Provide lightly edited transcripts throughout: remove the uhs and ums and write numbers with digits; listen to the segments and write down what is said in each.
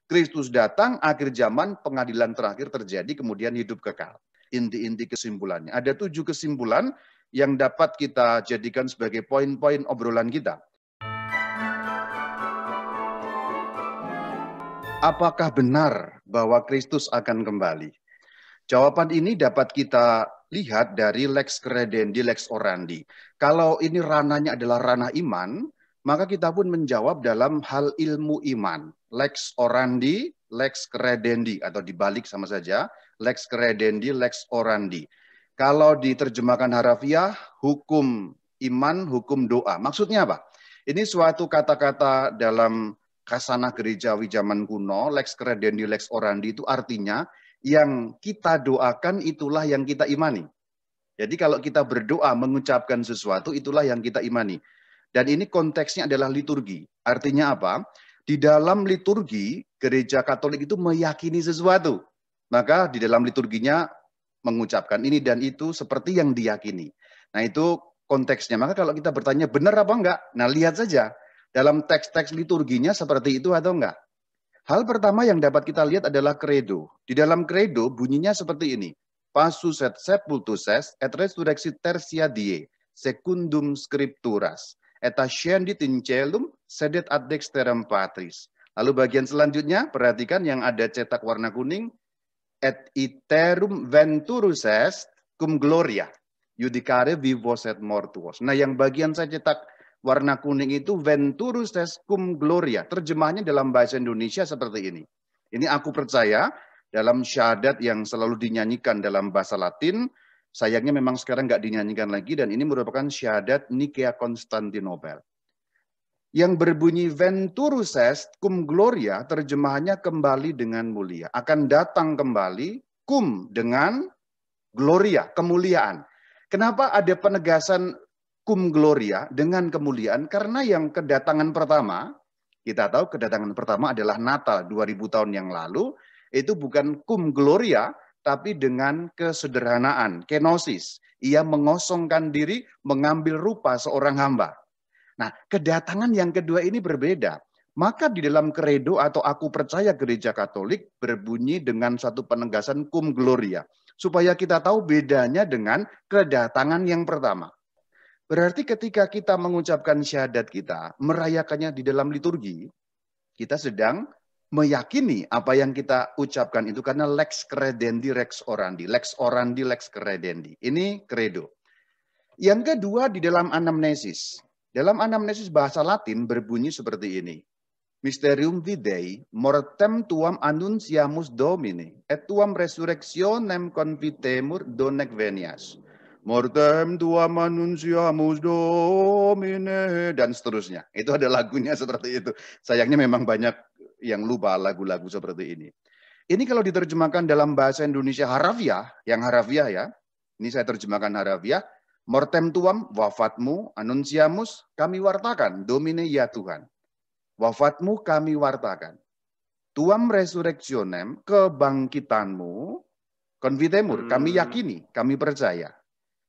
Kristus datang, akhir zaman, pengadilan terakhir terjadi, kemudian hidup kekal. Inti-inti kesimpulannya. Ada 7 kesimpulan yang dapat kita jadikan sebagai poin-poin obrolan kita. Apakah benar bahwa Kristus akan kembali? Jawaban ini dapat kita lihat dari lex credendi, lex orandi. Kalau ini ranahnya adalah ranah iman, maka kita pun menjawab dalam hal ilmu iman. Lex orandi, lex credendi, atau dibalik sama saja, lex credendi, lex orandi. Kalau diterjemahkan harafiah, hukum iman, hukum doa. Maksudnya apa? Ini suatu kata-kata dalam khasanah gerejawi zaman kuno, lex credendi, lex orandi itu artinya yang kita doakan itulah yang kita imani. Jadi kalau kita berdoa mengucapkan sesuatu itulah yang kita imani. Dan ini konteksnya adalah liturgi. Artinya apa? Di dalam liturgi gereja Katolik itu meyakini sesuatu. Maka di dalam liturginya mengucapkan ini dan itu seperti yang diyakini. Nah itu konteksnya. Maka kalau kita bertanya benar apa enggak? Nah lihat saja. Dalam teks-teks liturginya seperti itu atau enggak? Hal pertama yang dapat kita lihat adalah credo. Di dalam credo bunyinya seperti ini. Passus et sepultus est, et resurrexit tertia die, secundum scripturas, et ascendit in caelum, sedet ad dexteram Patris. Lalu bagian selanjutnya, perhatikan yang ada cetak warna kuning, et iterum venturus est cum gloria, judicare vivos et mortuos. Nah yang bagian saya cetak warna kuning itu venturus est cum gloria. Terjemahnya dalam bahasa Indonesia seperti ini. Ini aku percaya dalam syahadat yang selalu dinyanyikan dalam bahasa Latin. Sayangnya memang sekarang nggak dinyanyikan lagi dan ini merupakan syahadat Nikea Konstantinopel. Yang berbunyi venturus est cum gloria terjemahannya kembali dengan mulia. Akan datang kembali cum dengan gloria, kemuliaan. Kenapa ada penegasan cum gloria dengan kemuliaan? Karena yang kedatangan pertama, kita tahu kedatangan pertama adalah Natal 2000 tahun yang lalu, itu bukan cum gloria, tapi dengan kesederhanaan, kenosis. Ia mengosongkan diri, mengambil rupa seorang hamba. Nah, kedatangan yang kedua ini berbeda. Maka di dalam kredo atau aku percaya gereja Katolik berbunyi dengan satu penegasan cum gloria. Supaya kita tahu bedanya dengan kedatangan yang pertama. Berarti ketika kita mengucapkan syahadat kita, merayakannya di dalam liturgi, kita sedang meyakini apa yang kita ucapkan itu karena lex credendi, lex orandi. Lex orandi, lex credendi. Ini credo. Yang kedua di dalam anamnesis. Dalam anamnesis bahasa Latin berbunyi seperti ini. Mysterium Fidei, mortem tuam annunciamus Domine, et tuam resurrectionem confitemur donec venias. Mortem tuam annunciamus Domine, dan seterusnya. Itu ada lagunya seperti itu. Sayangnya memang banyak yang lupa lagu-lagu seperti ini. Ini kalau diterjemahkan dalam bahasa Indonesia harafiah, yang harafiah ya. Ini saya terjemahkan harafiah. Mortem tuam, wafatmu, annunciamus, kami wartakan, Domine ya Tuhan. Wafatmu kami wartakan. Tuam resurrectionem, kebangkitanmu, confitemur, kami yakini, kami percaya.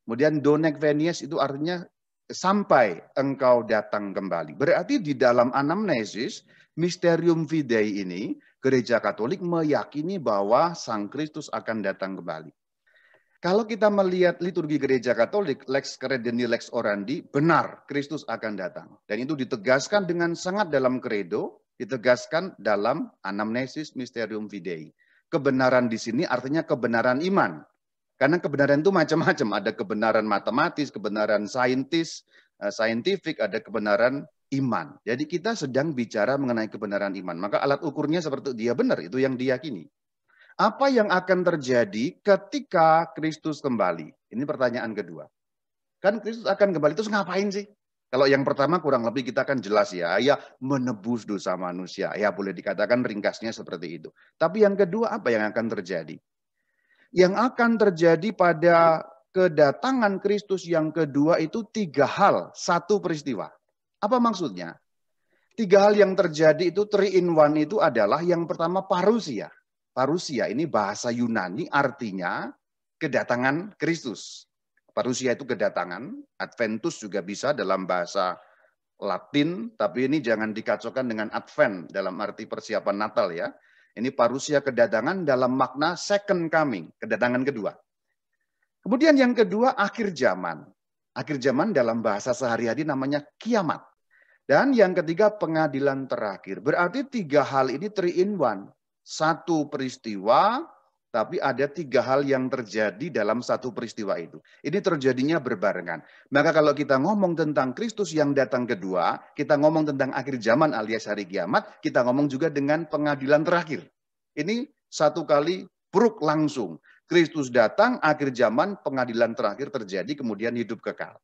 Kemudian donec venies itu artinya sampai engkau datang kembali. Berarti di dalam anamnesis, Mysterium Fidei ini, gereja Katolik meyakini bahwa Sang Kristus akan datang kembali. Kalau kita melihat liturgi gereja Katolik, lex credendi, lex orandi, benar Kristus akan datang. Dan itu ditegaskan dengan sangat dalam credo, ditegaskan dalam anamnesis Mysterium Fidei. Kebenaran di sini artinya kebenaran iman. Karena kebenaran itu macam-macam, ada kebenaran matematis, kebenaran saintis, saintifik, ada kebenaran iman. Jadi kita sedang bicara mengenai kebenaran iman. Maka alat ukurnya seperti dia benar, itu yang diyakini. Apa yang akan terjadi ketika Kristus kembali? Ini pertanyaan kedua. Kan Kristus akan kembali, terus ngapain sih? Kalau yang pertama kurang lebih kita kan jelas ya menebus dosa manusia. Ya boleh dikatakan ringkasnya seperti itu. Tapi yang kedua apa yang akan terjadi? Yang akan terjadi pada kedatangan Kristus yang kedua itu 3 hal, 1 peristiwa. Apa maksudnya? 3 hal yang terjadi itu 3 in 1 itu adalah yang pertama parousia. Parousia ini bahasa Yunani artinya kedatangan Kristus. Parousia itu kedatangan, adventus juga bisa dalam bahasa Latin, tapi ini jangan dikacaukan dengan Advent dalam arti persiapan Natal ya. Ini parusia kedatangan dalam makna second coming, kedatangan kedua. Kemudian yang kedua, akhir zaman. Akhir zaman dalam bahasa sehari-hari namanya kiamat. Dan yang ketiga, pengadilan terakhir. Berarti tiga hal ini 3-in-1. Satu peristiwa, tapi ada tiga hal yang terjadi dalam satu peristiwa itu. Ini terjadinya berbarengan. Maka kalau kita ngomong tentang Kristus yang datang kedua, kita ngomong tentang akhir zaman alias hari kiamat, kita ngomong juga dengan pengadilan terakhir. Ini satu kali bruk langsung. Kristus datang, akhir zaman, pengadilan terakhir terjadi, kemudian hidup kekal.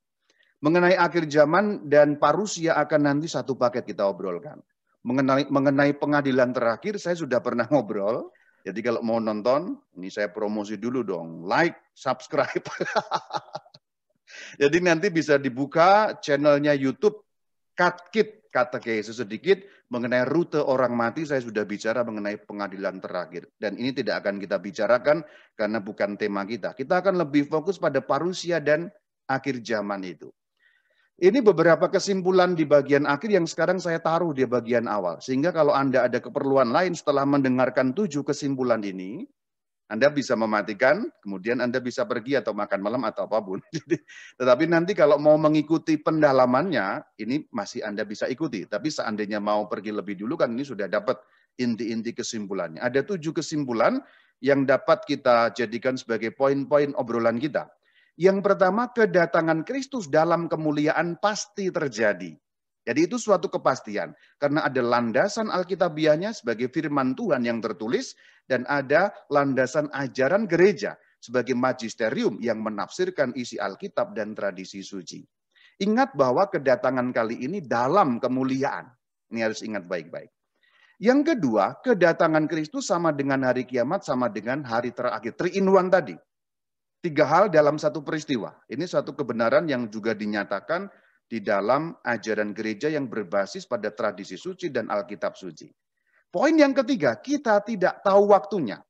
Mengenai akhir zaman dan parusia akan nanti satu paket kita obrolkan. Mengenai pengadilan terakhir, saya sudah pernah ngobrol. Jadi kalau mau nonton, ini saya promosi dulu dong. Like, subscribe. Jadi nanti bisa dibuka channelnya YouTube Katkit, Katekesi sedikit mengenai rute orang mati. Saya sudah bicara mengenai pengadilan terakhir. Dan ini tidak akan kita bicarakan karena bukan tema kita. Kita akan lebih fokus pada parusia dan akhir zaman itu. Ini beberapa kesimpulan di bagian akhir yang sekarang saya taruh di bagian awal. Sehingga kalau Anda ada keperluan lain setelah mendengarkan 7 kesimpulan ini, Anda bisa mematikan, kemudian Anda bisa pergi atau makan malam atau apapun. Tetapi nanti kalau mau mengikuti pendalamannya, ini masih Anda bisa ikuti. Tapi seandainya mau pergi lebih dulu, kan ini sudah dapat inti-inti kesimpulannya. Ada 7 kesimpulan yang dapat kita jadikan sebagai poin-poin obrolan kita. Yang pertama, kedatangan Kristus dalam kemuliaan pasti terjadi. Jadi itu suatu kepastian. Karena ada landasan Alkitabiahnya sebagai firman Tuhan yang tertulis, dan ada landasan ajaran gereja sebagai magisterium yang menafsirkan isi Alkitab dan tradisi suci. Ingat bahwa kedatangan kali ini dalam kemuliaan. Ini harus ingat baik-baik. Yang kedua, kedatangan Kristus sama dengan hari kiamat, sama dengan hari terakhir. 3-in-1 tadi. 3 hal dalam satu peristiwa. Ini suatu kebenaran yang juga dinyatakan di dalam ajaran gereja yang berbasis pada tradisi suci dan Alkitab suci. Poin yang ketiga, kita tidak tahu waktunya.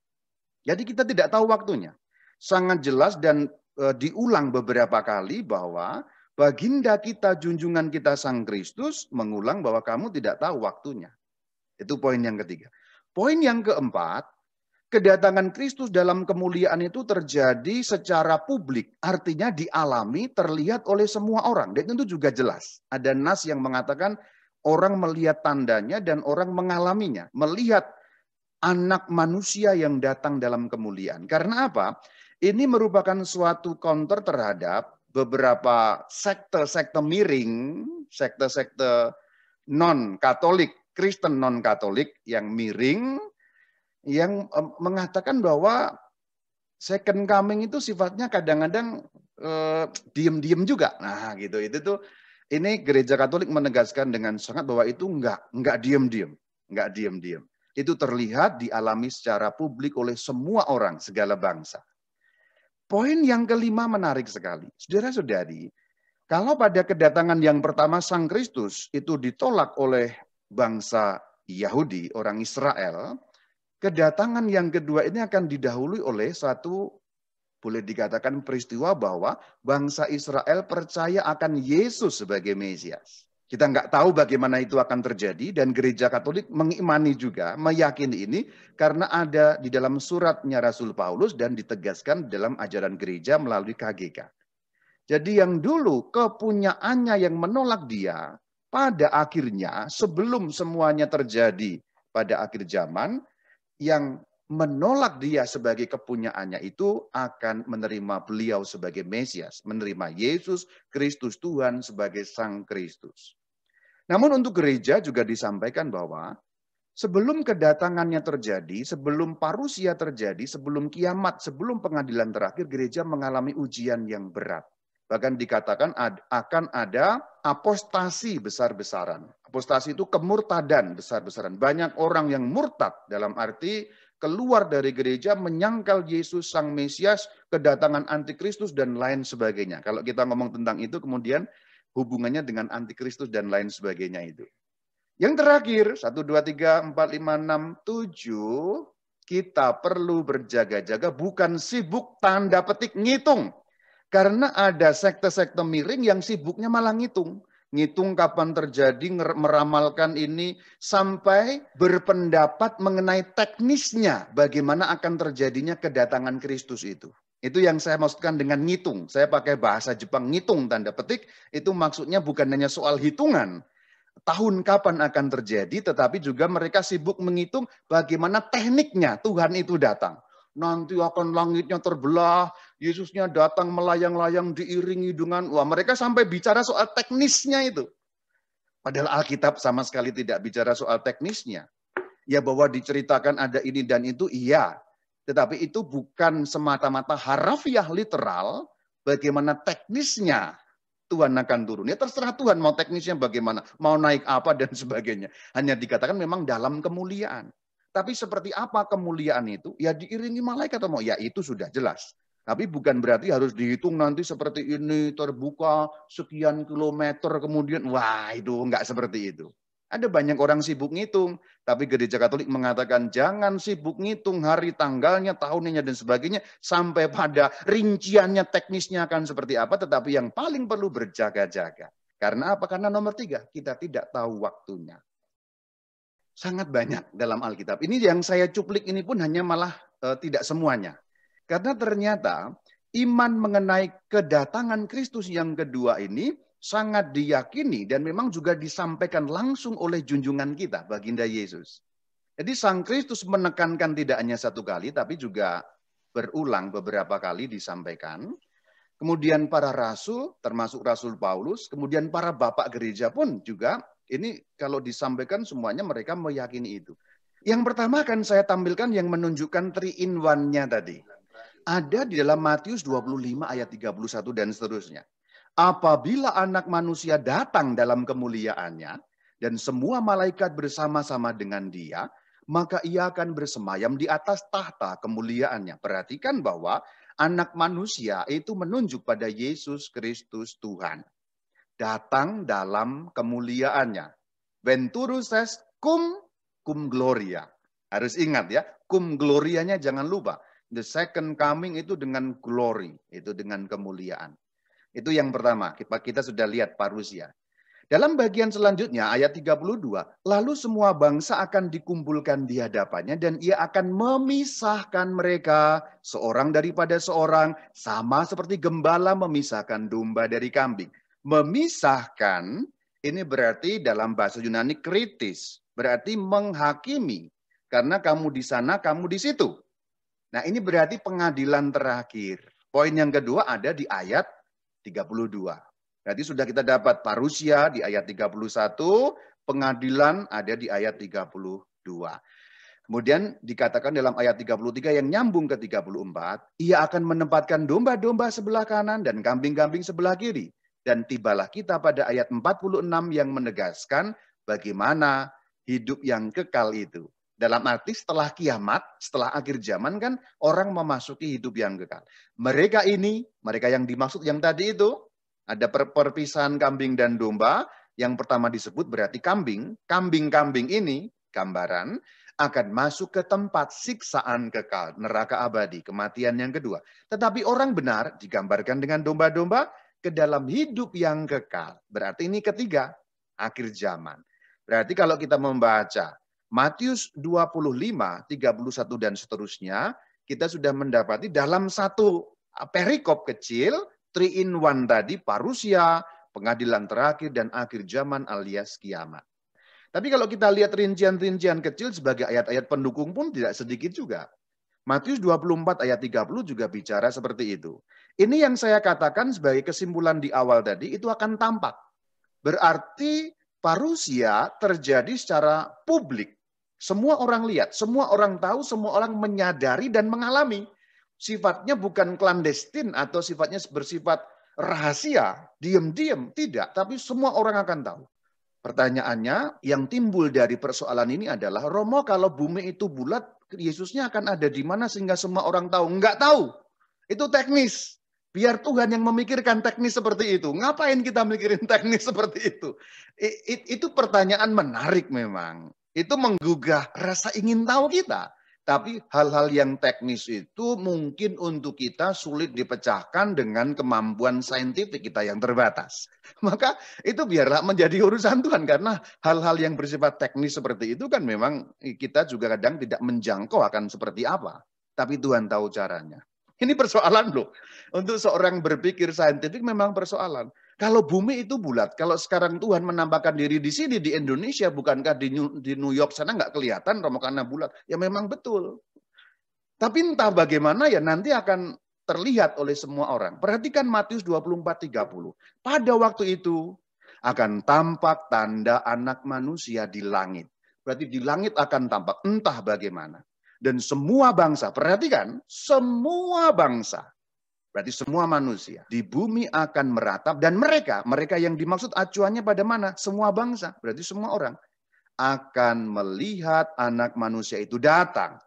Jadi kita tidak tahu waktunya. Sangat jelas dan diulang beberapa kali bahwa baginda kita, junjungan kita Sang Kristus mengulang bahwa kamu tidak tahu waktunya. Itu poin yang ketiga. Poin yang keempat, kedatangan Kristus dalam kemuliaan itu terjadi secara publik. Artinya dialami, terlihat oleh semua orang. Dan itu juga jelas. Ada nas yang mengatakan orang melihat tandanya dan orang mengalaminya. Melihat anak manusia yang datang dalam kemuliaan. Karena apa? Ini merupakan suatu counter terhadap beberapa sekte-sekte miring, sekte-sekte non-Katolik, Kristen non-Katolik yang miring, yang mengatakan bahwa second coming itu sifatnya kadang-kadang diem-diem juga. Nah, gitu. Itu tuh ini gereja Katolik menegaskan dengan sangat bahwa itu enggak diem-diem, enggak diem-diem. Itu terlihat dialami secara publik oleh semua orang, segala bangsa. Poin yang kelima menarik sekali. Saudara-saudari, kalau pada kedatangan yang pertama Sang Kristus itu ditolak oleh bangsa Yahudi, orang Israel, kedatangan yang kedua ini akan didahului oleh satu, boleh dikatakan peristiwa bahwa bangsa Israel percaya akan Yesus sebagai Mesias. Kita nggak tahu bagaimana itu akan terjadi, dan gereja Katolik mengimani juga, meyakini ini, karena ada di dalam suratnya Rasul Paulus dan ditegaskan dalam ajaran gereja melalui KGK. Jadi yang dulu kepunyaannya yang menolak dia, pada akhirnya sebelum semuanya terjadi pada akhir zaman, yang menolak dia sebagai kepunyaannya itu akan menerima beliau sebagai Mesias, menerima Yesus Kristus Tuhan sebagai Sang Kristus. Namun untuk gereja juga disampaikan bahwa sebelum kedatangannya terjadi, sebelum parusia terjadi, sebelum kiamat, sebelum pengadilan terakhir, gereja mengalami ujian yang berat. Bahkan dikatakan akan ada apostasi besar-besaran. Apostasi itu kemurtadan besar-besaran. Banyak orang yang murtad dalam arti keluar dari gereja, menyangkal Yesus Sang Mesias, kedatangan antikristus dan lain sebagainya. Kalau kita ngomong tentang itu kemudian hubungannya dengan antikristus dan lain sebagainya itu. Yang terakhir, 1, 2, 3, 4, 5, 6, 7, kita perlu berjaga-jaga, bukan sibuk tanda petik ngitung. Karena ada sekte-sekte miring yang sibuknya malah ngitung. ngitung kapan terjadi, meramalkan ini, sampai berpendapat mengenai teknisnya bagaimana akan terjadinya kedatangan Kristus itu. Itu yang saya maksudkan dengan ngitung. Saya pakai bahasa Jepang, ngitung tanda petik, itu maksudnya bukan hanya soal hitungan, tahun kapan akan terjadi, tetapi juga mereka sibuk menghitung bagaimana tekniknya Tuhan itu datang. Nanti akan langitnya terbelah, Yesusnya datang melayang-layang diiringi dengan, wah mereka sampai bicara soal teknisnya itu. Padahal Alkitab sama sekali tidak bicara soal teknisnya. Ya bahwa diceritakan ada ini dan itu, iya. Tetapi itu bukan semata-mata harafiah literal, bagaimana teknisnya Tuhan akan turun. Ya terserah Tuhan mau teknisnya bagaimana, mau naik apa dan sebagainya. Hanya dikatakan memang dalam kemuliaan. Tapi seperti apa kemuliaan itu? Ya diiringi malaikat atau mau? Ya itu sudah jelas. Tapi bukan berarti harus dihitung nanti seperti ini, terbuka sekian kilometer kemudian, wah itu enggak seperti itu. Ada banyak orang sibuk ngitung, tapi Gereja Katolik mengatakan jangan sibuk ngitung hari tanggalnya, tahunnya dan sebagainya, sampai pada rinciannya, teknisnya akan seperti apa, tetapi yang paling perlu berjaga-jaga. Karena apa? Karena nomor 3, kita tidak tahu waktunya. Sangat banyak dalam Alkitab. Ini yang saya cuplik ini pun hanya malah tidak semuanya. Karena ternyata iman mengenai kedatangan Kristus yang kedua ini sangat diyakini dan memang juga disampaikan langsung oleh junjungan kita, baginda Yesus. Jadi Sang Kristus menekankan tidak hanya satu kali, tapi juga berulang beberapa kali disampaikan. Kemudian para rasul, termasuk Rasul Paulus, kemudian para bapak gereja pun juga, ini kalau disampaikan semuanya mereka meyakini itu. Yang pertama akan saya tampilkan yang menunjukkan 3-in-1-nya tadi. Ada di dalam Matius 25 ayat 31 dan seterusnya. Apabila anak manusia datang dalam kemuliaannya, dan semua malaikat bersama-sama dengan dia, maka ia akan bersemayam di atas tahta kemuliaannya. Perhatikan bahwa anak manusia itu menunjuk pada Yesus Kristus Tuhan. Datang dalam kemuliaannya. Venturus est cum gloria. Harus ingat ya, cum glorianya jangan lupa. The second coming itu dengan glory, itu dengan kemuliaan. Itu yang pertama, kita sudah lihat parusia. Dalam bagian selanjutnya, ayat 32, lalu semua bangsa akan dikumpulkan di hadapannya dan ia akan memisahkan mereka seorang daripada seorang, sama seperti gembala memisahkan domba dari kambing. Memisahkan, ini berarti dalam bahasa Yunani kritis, berarti menghakimi. Karena kamu di sana, kamu di situ. Nah ini berarti pengadilan terakhir. Poin yang kedua ada di ayat 32. Berarti sudah kita dapat parusia di ayat 31, pengadilan ada di ayat 32. Kemudian dikatakan dalam ayat 33 yang nyambung ke 34, ia akan menempatkan domba-domba sebelah kanan dan kambing-kambing sebelah kiri. Dan tibalah kita pada ayat 46 yang menegaskan bagaimana hidup yang kekal itu. Dalam arti setelah kiamat, setelah akhir zaman kan orang memasuki hidup yang kekal. Mereka ini, mereka yang dimaksud yang tadi itu, ada perpisahan kambing dan domba. Yang pertama disebut berarti kambing. Kambing-kambing ini, gambaran, akan masuk ke tempat siksaan kekal, neraka abadi, kematian yang kedua. Tetapi orang benar digambarkan dengan domba-domba ke dalam hidup yang kekal. Berarti ini ketiga, akhir zaman. Berarti kalau kita membaca Matius 25, 31 dan seterusnya, kita sudah mendapati dalam satu perikop kecil, 3-in-1 tadi, parusia, pengadilan terakhir, dan akhir zaman alias kiamat. Tapi kalau kita lihat rincian-rincian kecil sebagai ayat-ayat pendukung pun tidak sedikit juga. Matius 24 ayat 30 juga bicara seperti itu. Ini yang saya katakan sebagai kesimpulan di awal tadi, itu akan tampak. Berarti parusia terjadi secara publik. Semua orang lihat, semua orang tahu, semua orang menyadari dan mengalami. Sifatnya bukan klandestin atau sifatnya bersifat rahasia, diam-diam, tidak. Tapi semua orang akan tahu. Pertanyaannya yang timbul dari persoalan ini adalah, Romo kalau bumi itu bulat, Yesusnya akan ada di mana sehingga semua orang tahu? Enggak tahu. Itu teknis. Biar Tuhan yang memikirkan teknis seperti itu. Ngapain kita mikirin teknis seperti itu? Itu pertanyaan menarik memang. Itu menggugah rasa ingin tahu kita. Tapi hal-hal yang teknis itu mungkin untuk kita sulit dipecahkan dengan kemampuan saintifik kita yang terbatas. Maka itu biarlah menjadi urusan Tuhan, karena hal-hal yang bersifat teknis seperti itu kan memang kita juga kadang tidak menjangkau akan seperti apa. Tapi Tuhan tahu caranya. Ini persoalan loh. Untuk seorang berpikir saintifik memang persoalan. Kalau bumi itu bulat, kalau sekarang Tuhan menampakkan diri di sini di Indonesia, bukankah di New York sana nggak kelihatan rombongannya bulat? Ya memang betul. Tapi entah bagaimana ya nanti akan terlihat oleh semua orang. Perhatikan Matius 24:30. Pada waktu itu akan tampak tanda Anak Manusia di langit. Berarti di langit akan tampak entah bagaimana. Dan semua bangsa, perhatikan, semua bangsa, berarti semua manusia di bumi akan meratap, dan mereka yang dimaksud acuannya pada mana? Semua bangsa, berarti semua orang akan melihat Anak Manusia itu datang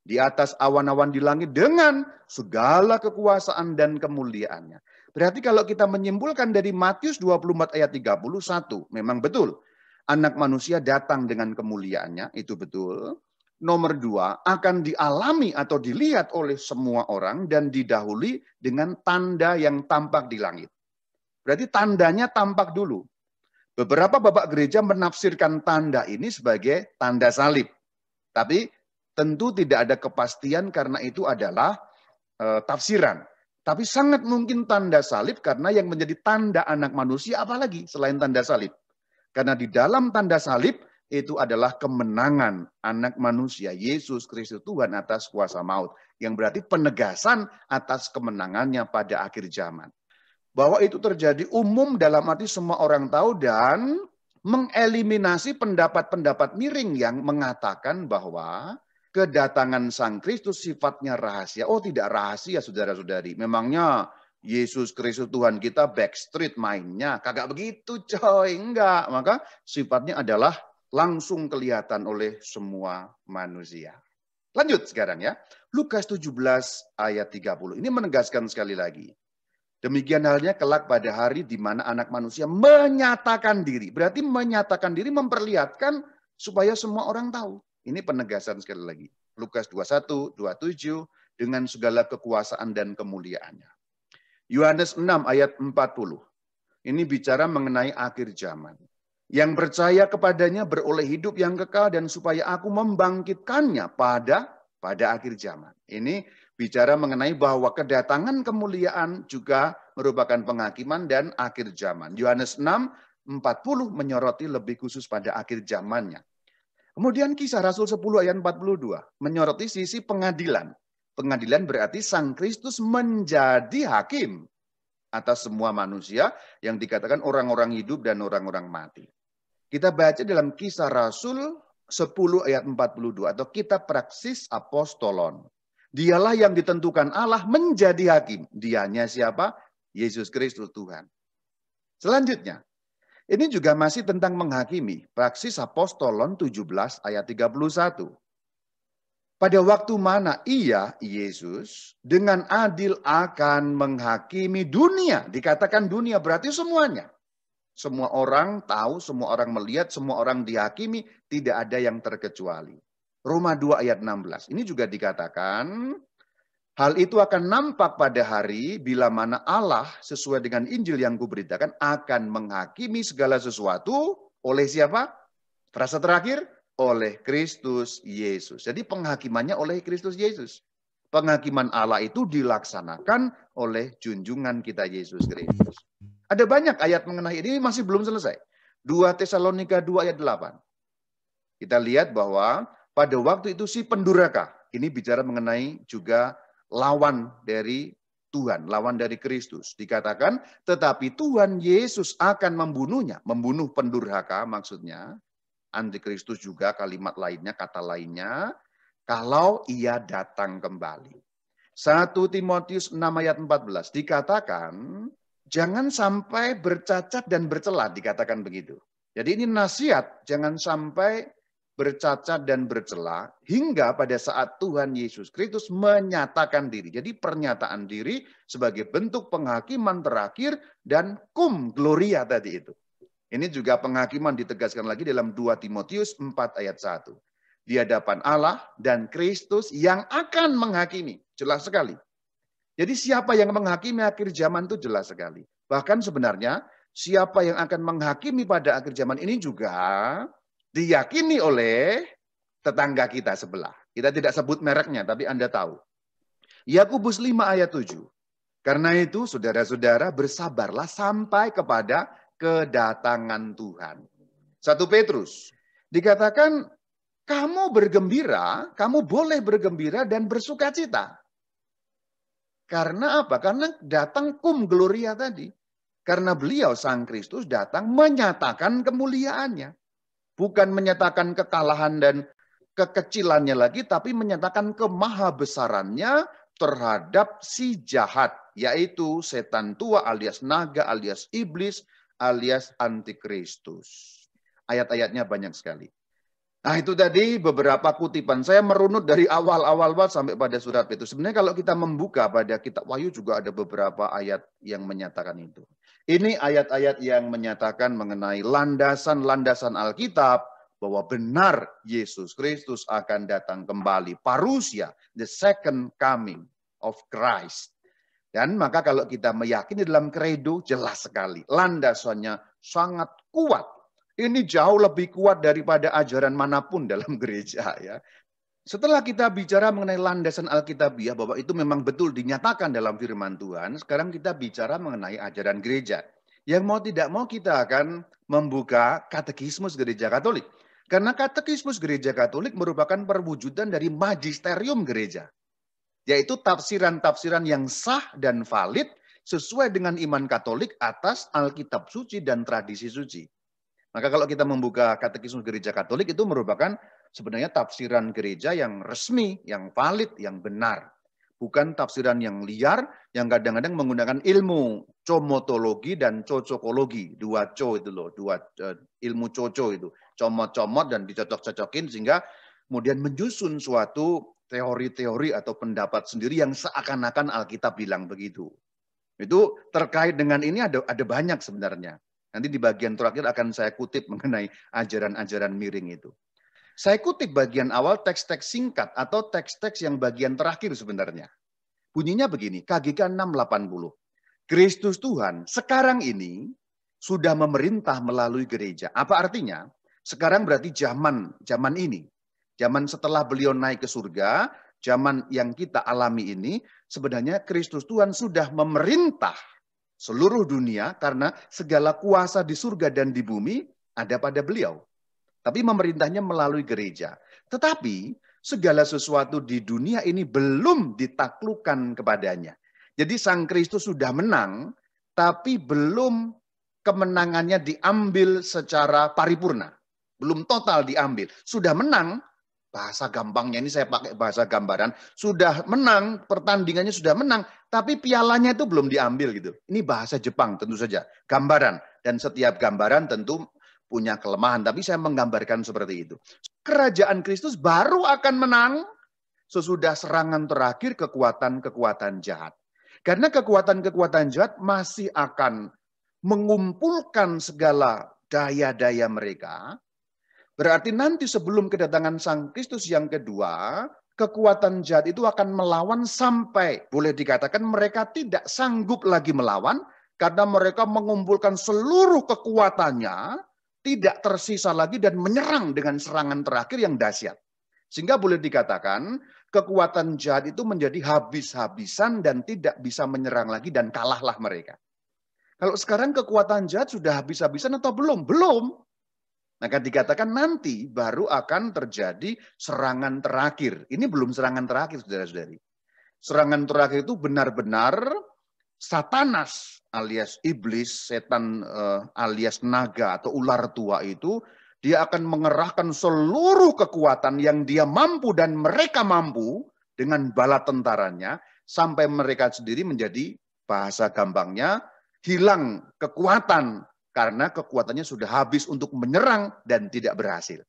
di atas awan-awan di langit dengan segala kekuasaan dan kemuliaannya. Berarti kalau kita menyimpulkan dari Matius 24 ayat 31, memang betul Anak Manusia datang dengan kemuliaannya, itu betul. Nomor 2, akan dialami atau dilihat oleh semua orang dan didahului dengan tanda yang tampak di langit. Berarti tandanya tampak dulu. Beberapa bapak gereja menafsirkan tanda ini sebagai tanda salib. Tapi tentu tidak ada kepastian karena itu adalah tafsiran. Tapi sangat mungkin tanda salib, karena yang menjadi tanda Anak Manusia apalagi selain tanda salib. Karena di dalam tanda salib itu adalah kemenangan Anak Manusia, Yesus Kristus Tuhan atas kuasa maut. Yang berarti penegasan atas kemenangannya pada akhir zaman. Bahwa itu terjadi umum dalam arti semua orang tahu, dan mengeliminasi pendapat-pendapat miring yang mengatakan bahwa kedatangan Sang Kristus sifatnya rahasia. Oh, tidak rahasia, saudara-saudari. Memangnya Yesus Kristus Tuhan kita backstreet mainnya? Kagak begitu, coy. Enggak. Maka sifatnya adalah langsung kelihatan oleh semua manusia. Lanjut sekarang ya. Lukas 17 ayat 30. Ini menegaskan sekali lagi. Demikian halnya kelak pada hari di mana Anak Manusia menyatakan diri. Berarti menyatakan diri, memperlihatkan supaya semua orang tahu. Ini penegasan sekali lagi. Lukas 21, 27 dengan segala kekuasaan dan kemuliaannya. Yohanes 6 ayat 40. Ini bicara mengenai akhir zaman. Yang percaya kepadanya beroleh hidup yang kekal, dan supaya aku membangkitkannya pada akhir zaman. Ini bicara mengenai bahwa kedatangan kemuliaan juga merupakan penghakiman dan akhir zaman. Yohanes 6, 40 menyoroti lebih khusus pada akhir zamannya. Kemudian Kisah Rasul 10 ayat 42 menyoroti sisi pengadilan. Pengadilan berarti Sang Kristus menjadi hakim atas semua manusia yang dikatakan orang-orang hidup dan orang-orang mati. Kita baca dalam Kisah Rasul 10 ayat 42 atau Kitab Praksis Apostolon. Dialah yang ditentukan Allah menjadi hakim. Dianya siapa? Yesus Kristus Tuhan. Selanjutnya, ini juga masih tentang menghakimi. Praksis Apostolon 17 ayat 31. Pada waktu mana ia, Yesus, dengan adil akan menghakimi dunia. Dikatakan dunia berarti semuanya. Semua orang tahu, semua orang melihat, semua orang dihakimi, tidak ada yang terkecuali. Roma 2 ayat 16. Ini juga dikatakan, hal itu akan nampak pada hari bila mana Allah sesuai dengan Injil yang kuberitakan akan menghakimi segala sesuatu oleh siapa? Frasa terakhir, oleh Kristus Yesus. Jadi penghakimannya oleh Kristus Yesus. Penghakiman Allah itu dilaksanakan oleh junjungan kita Yesus Kristus. Ada banyak ayat mengenai ini, masih belum selesai. 2 Tesalonika 2 ayat 8. Kita lihat bahwa pada waktu itu si pendurhaka, ini bicara mengenai juga lawan dari Tuhan, lawan dari Kristus. Dikatakan, tetapi Tuhan Yesus akan membunuhnya. Membunuh pendurhaka maksudnya. Antikristus juga kalimat lainnya, kata lainnya. Kalau ia datang kembali. 1 Timotius 6 ayat 14 dikatakan, jangan sampai bercacat dan bercela, dikatakan begitu. Jadi ini nasihat, jangan sampai bercacat dan bercela hingga pada saat Tuhan Yesus Kristus menyatakan diri. Jadi pernyataan diri sebagai bentuk penghakiman terakhir dan cum gloria tadi itu. Ini juga penghakiman ditegaskan lagi dalam 2 Timotius 4 ayat 1. di hadapan Allah dan Kristus yang akan menghakimi. Jelas sekali. Jadi siapa yang menghakimi akhir zaman itu jelas sekali. Bahkan sebenarnya siapa yang akan menghakimi pada akhir zaman ini juga diyakini oleh tetangga kita sebelah. Kita tidak sebut mereknya, tapi Anda tahu. Yakobus 5 ayat 7. Karena itu, saudara-saudara, bersabarlah sampai kepada kedatangan Tuhan. 1 Petrus, dikatakan, kamu bergembira, kamu boleh bergembira dan bersukacita. Karena apa? Karena datang cum gloria tadi. Karena beliau, Sang Kristus, datang menyatakan kemuliaannya. Bukan menyatakan kekalahan dan kekecilannya lagi, tapi menyatakan kemahabesarannya terhadap si jahat, yaitu setan tua alias naga alias iblis alias antikristus. Ayat-ayatnya banyak sekali. Nah itu tadi beberapa kutipan. Saya merunut dari awal-awal sampai pada surat Petrus. Sebenarnya kalau kita membuka pada kitab Wahyu juga ada beberapa ayat yang menyatakan itu. Ini ayat-ayat yang menyatakan mengenai landasan-landasan Alkitab bahwa benar Yesus Kristus akan datang kembali. Parousia, the second coming of Christ. Dan maka kalau kita meyakini dalam kredo, jelas sekali. Landasannya sangat kuat. Ini jauh lebih kuat daripada ajaran manapun dalam gereja. Ya. Setelah kita bicara mengenai landasan Alkitabiah, bahwa itu memang betul dinyatakan dalam firman Tuhan, sekarang kita bicara mengenai ajaran gereja. Yang mau tidak mau kita akan membuka katekismus gereja Katolik. Karena katekismus gereja Katolik merupakan perwujudan dari magisterium gereja. Yaitu tafsiran-tafsiran yang sah dan valid sesuai dengan iman Katolik atas Alkitab suci dan tradisi suci. Maka kalau kita membuka katekismus gereja Katolik itu merupakan sebenarnya tafsiran gereja yang resmi, yang valid, yang benar. Bukan tafsiran yang liar, yang kadang-kadang menggunakan ilmu comotologi dan cocokologi. Dua co itu loh, ilmu coco itu. Comot-comot dan dicocok-cocokin sehingga kemudian menyusun suatu teori-teori atau pendapat sendiri yang seakan-akan Alkitab bilang begitu. Itu terkait dengan ini ada banyak sebenarnya. Nanti di bagian terakhir akan saya kutip mengenai ajaran-ajaran miring itu. Saya kutip bagian awal teks-teks singkat atau teks-teks yang bagian terakhir sebenarnya. Bunyinya begini, KGK 680. Kristus Tuhan sekarang ini sudah memerintah melalui gereja. Apa artinya? Sekarang berarti zaman ini. Zaman setelah beliau naik ke surga, zaman yang kita alami ini, sebenarnya Kristus Tuhan sudah memerintah seluruh dunia karena segala kuasa di surga dan di bumi ada pada beliau. Tapi memerintahnya melalui gereja. Tetapi segala sesuatu di dunia ini belum ditaklukkan kepadanya. Jadi Sang Kristus sudah menang, tapi belum kemenangannya diambil secara paripurna. Belum total diambil. Sudah menang, bahasa gampangnya ini saya pakai bahasa gambaran, sudah menang, pertandingannya sudah menang, tapi pialanya itu belum diambil gitu. Ini bahasa Jepang tentu saja, gambaran. Dan setiap gambaran tentu punya kelemahan, tapi saya menggambarkan seperti itu. Kerajaan Kristus baru akan menang sesudah serangan terakhir kekuatan-kekuatan jahat. Karena kekuatan-kekuatan jahat masih akan mengumpulkan segala daya-daya mereka. Berarti nanti sebelum kedatangan Sang Kristus yang kedua, kekuatan jahat itu akan melawan sampai boleh dikatakan mereka tidak sanggup lagi melawan karena mereka mengumpulkan seluruh kekuatannya, tidak tersisa lagi dan menyerang dengan serangan terakhir yang dahsyat. Sehingga boleh dikatakan kekuatan jahat itu menjadi habis-habisan dan tidak bisa menyerang lagi dan kalahlah mereka. Kalau sekarang kekuatan jahat sudah habis-habisan atau belum? Belum. Maka dikatakan nanti baru akan terjadi serangan terakhir. Ini belum serangan terakhir, saudara-saudari. Serangan terakhir itu benar-benar Satanas alias iblis, setan alias naga atau ular tua itu, dia akan mengerahkan seluruh kekuatan yang dia mampu dan mereka mampu dengan bala tentaranya sampai mereka sendiri menjadi, bahasa gampangnya, hilang kekuatan karena kekuatannya sudah habis untuk menyerang dan tidak berhasil.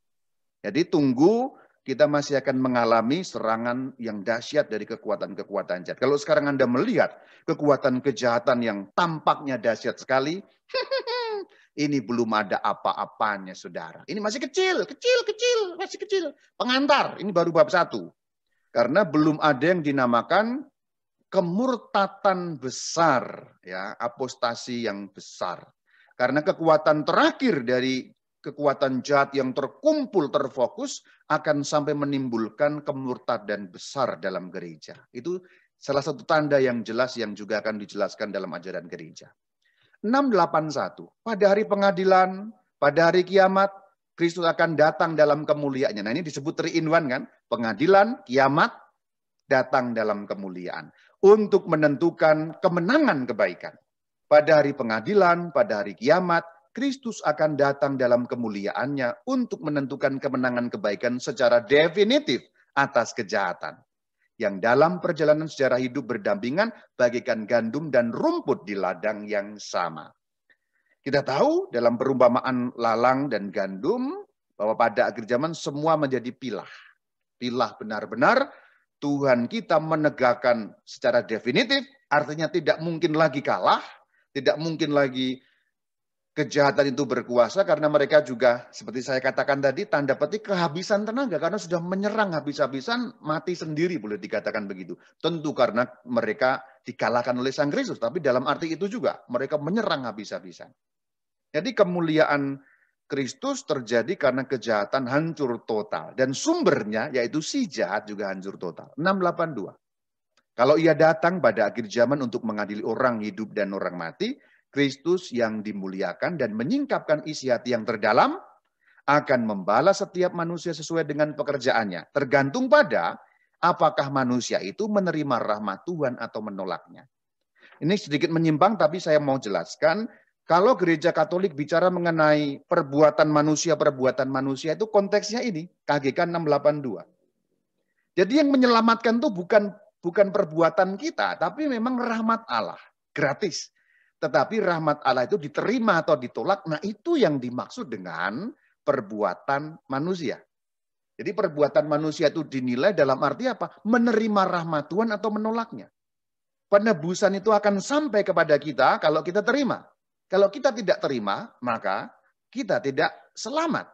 Jadi tunggu, kita masih akan mengalami serangan yang dahsyat dari kekuatan-kekuatan jahat. Kalau sekarang Anda melihat kekuatan kejahatan yang tampaknya dahsyat sekali, Ini belum ada apa-apanya, saudara. Ini masih kecil, masih kecil. Pengantar, ini baru bab 1. Karena belum ada yang dinamakan kemurtatan besar, ya, apostasi yang besar. Karena kekuatan terakhir dari kekuatan jahat yang terkumpul, terfokus, akan sampai menimbulkan kemurtadan besar dalam gereja. Itu salah satu tanda yang jelas yang juga akan dijelaskan dalam ajaran gereja. 681, pada hari pengadilan, pada hari kiamat, Kristus akan datang dalam kemuliaannya. Nah, ini disebut 3 in 1 kan? Pengadilan, kiamat, datang dalam kemuliaan. Untuk menentukan kemenangan kebaikan. Pada hari pengadilan, pada hari kiamat, Kristus akan datang dalam kemuliaannya untuk menentukan kemenangan kebaikan secara definitif atas kejahatan. Yang dalam perjalanan sejarah hidup berdampingan bagaikan gandum dan rumput di ladang yang sama. Kita tahu dalam perumpamaan lalang dan gandum bahwa pada akhir zaman semua menjadi pilah. Pilah benar-benar Tuhan kita menegakkan secara definitif, artinya tidak mungkin lagi kalah, tidak mungkin lagi kejahatan itu berkuasa karena mereka juga seperti saya katakan tadi tanda petik kehabisan tenaga karena sudah menyerang habis-habisan mati sendiri boleh dikatakan begitu. Tentu karena mereka dikalahkan oleh Sang Kristus tapi dalam arti itu juga mereka menyerang habis-habisan. Jadi kemuliaan Kristus terjadi karena kejahatan hancur total dan sumbernya yaitu si jahat juga hancur total. 682. Kalau ia datang pada akhir zaman untuk mengadili orang hidup dan orang mati, Kristus yang dimuliakan dan menyingkapkan isi hati yang terdalam akan membalas setiap manusia sesuai dengan pekerjaannya. Tergantung pada apakah manusia itu menerima rahmat Tuhan atau menolaknya. Ini sedikit menyimpang tapi saya mau jelaskan. Kalau gereja Katolik bicara mengenai perbuatan manusia itu konteksnya ini, KGK 682. Jadi yang menyelamatkan itu bukan perbuatan kita, tapi memang rahmat Allah, gratis. Tetapi rahmat Allah itu diterima atau ditolak, nah itu yang dimaksud dengan perbuatan manusia. Jadi perbuatan manusia itu dinilai dalam arti apa? Menerima rahmat Tuhan atau menolaknya. Penebusan itu akan sampai kepada kita kalau kita terima. Kalau kita tidak terima, maka kita tidak selamat.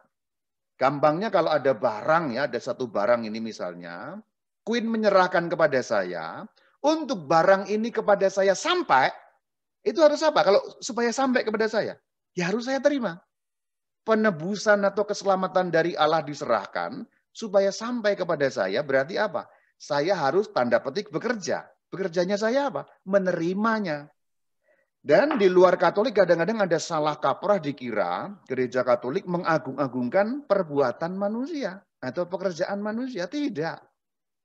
Gampangnya kalau ada barang ya, ada satu barang ini misalnya, Queen menyerahkan kepada saya, untuk barang ini kepada saya sampai, itu harus apa? Kalau supaya sampai kepada saya, ya harus saya terima. Penebusan atau keselamatan dari Allah diserahkan, supaya sampai kepada saya berarti apa? Saya harus tanda petik bekerja. Bekerjanya saya apa? Menerimanya. Dan di luar Katolik kadang-kadang ada salah kaprah dikira gereja Katolik mengagung-agungkan perbuatan manusia atau pekerjaan manusia. Tidak.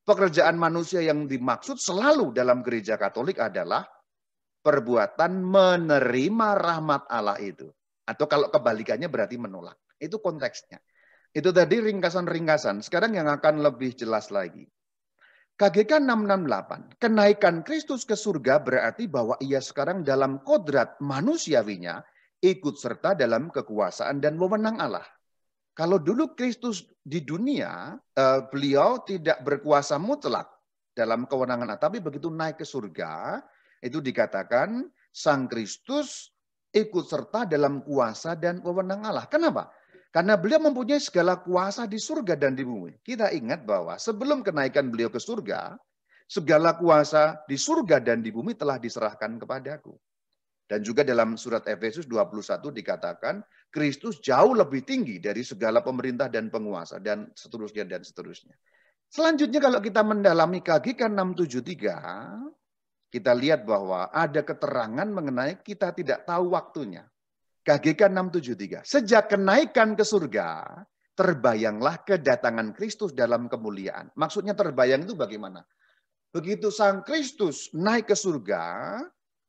Pekerjaan manusia yang dimaksud selalu dalam gereja Katolik adalah perbuatan menerima rahmat Allah itu. Atau kalau kebalikannya berarti menolak. Itu konteksnya. Itu tadi ringkasan-ringkasan. Sekarang yang akan lebih jelas lagi. KGK 668, kenaikan Kristus ke surga berarti bahwa ia sekarang dalam kodrat manusiawinya ikut serta dalam kekuasaan dan wewenang Allah. Kalau dulu Kristus di dunia, beliau tidak berkuasa mutlak dalam kewenangan Allah. Tapi begitu naik ke surga, itu dikatakan Sang Kristus ikut serta dalam kuasa dan wewenang Allah. Kenapa? Karena beliau mempunyai segala kuasa di surga dan di bumi. Kita ingat bahwa sebelum kenaikan beliau ke surga, segala kuasa di surga dan di bumi telah diserahkan kepadaku. Dan juga dalam surat Efesus 21 dikatakan, Kristus jauh lebih tinggi dari segala pemerintah dan penguasa, dan seterusnya, dan seterusnya. Selanjutnya kalau kita mendalami KGK 673, kita lihat bahwa ada keterangan mengenai kita tidak tahu waktunya. KGK 673, sejak kenaikan ke surga, terbayanglah kedatangan Kristus dalam kemuliaan. Maksudnya terbayang itu bagaimana? Begitu Sang Kristus naik ke surga,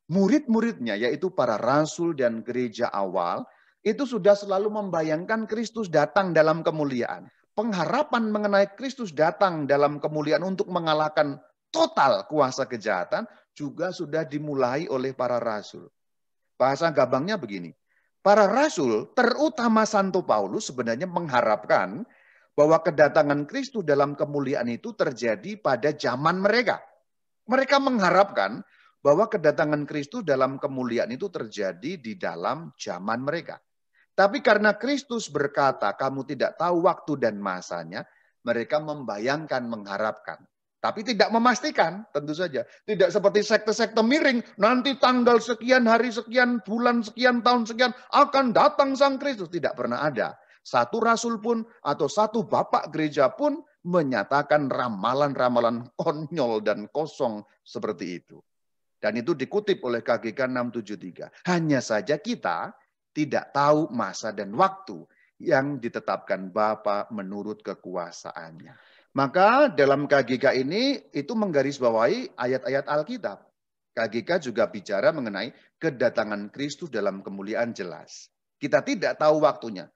murid-muridnya yaitu para rasul dan gereja awal, itu sudah selalu membayangkan Kristus datang dalam kemuliaan. Pengharapan mengenai Kristus datang dalam kemuliaan untuk mengalahkan total kuasa kejahatan juga sudah dimulai oleh para rasul. Bahasa gampangnya begini. Para rasul, terutama Santo Paulus sebenarnya mengharapkan bahwa kedatangan Kristus dalam kemuliaan itu terjadi pada zaman mereka. Mereka mengharapkan bahwa kedatangan Kristus dalam kemuliaan itu terjadi di dalam zaman mereka. Tapi karena Kristus berkata, kamu tidak tahu waktu dan masanya, mereka membayangkan, mengharapkan. Tapi tidak memastikan, tentu saja. Tidak seperti sekte-sekte miring, nanti tanggal sekian, hari sekian, bulan sekian, tahun sekian, akan datang Sang Kristus. Tidak pernah ada. Satu rasul pun, atau satu bapak gereja pun, menyatakan ramalan-ramalan konyol dan kosong seperti itu. Dan itu dikutip oleh KGK 673. Hanya saja kita tidak tahu masa dan waktu yang ditetapkan Bapa menurut kekuasaannya. Maka dalam KGK ini itu menggarisbawahi ayat-ayat Alkitab. KGK juga bicara mengenai kedatangan Kristus dalam kemuliaan jelas. Kita tidak tahu waktunya.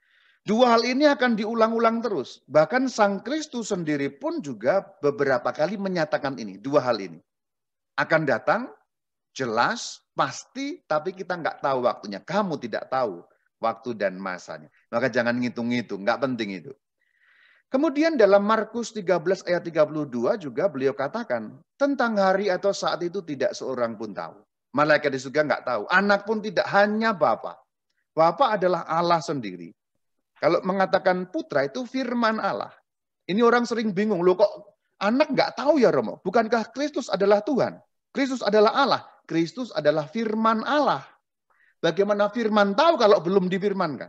Dua hal ini akan diulang-ulang terus. Bahkan Sang Kristus sendiri pun juga beberapa kali menyatakan ini. Dua hal ini. Akan datang, jelas, pasti, tapi kita nggak tahu waktunya. Kamu tidak tahu waktu dan masanya. Maka jangan ngitung-ngitung, nggak penting itu. Kemudian dalam Markus 13 ayat 32 juga beliau katakan, tentang hari atau saat itu tidak seorang pun tahu. Malaikat di surga nggak tahu. Anak pun tidak, hanya Bapa. Bapa adalah Allah sendiri. Kalau mengatakan putra itu firman Allah. Ini orang sering bingung, loh kok anak nggak tahu ya Romo? Bukankah Kristus adalah Tuhan? Kristus adalah Allah. Kristus adalah firman Allah. Bagaimana firman tahu kalau belum difirmankan?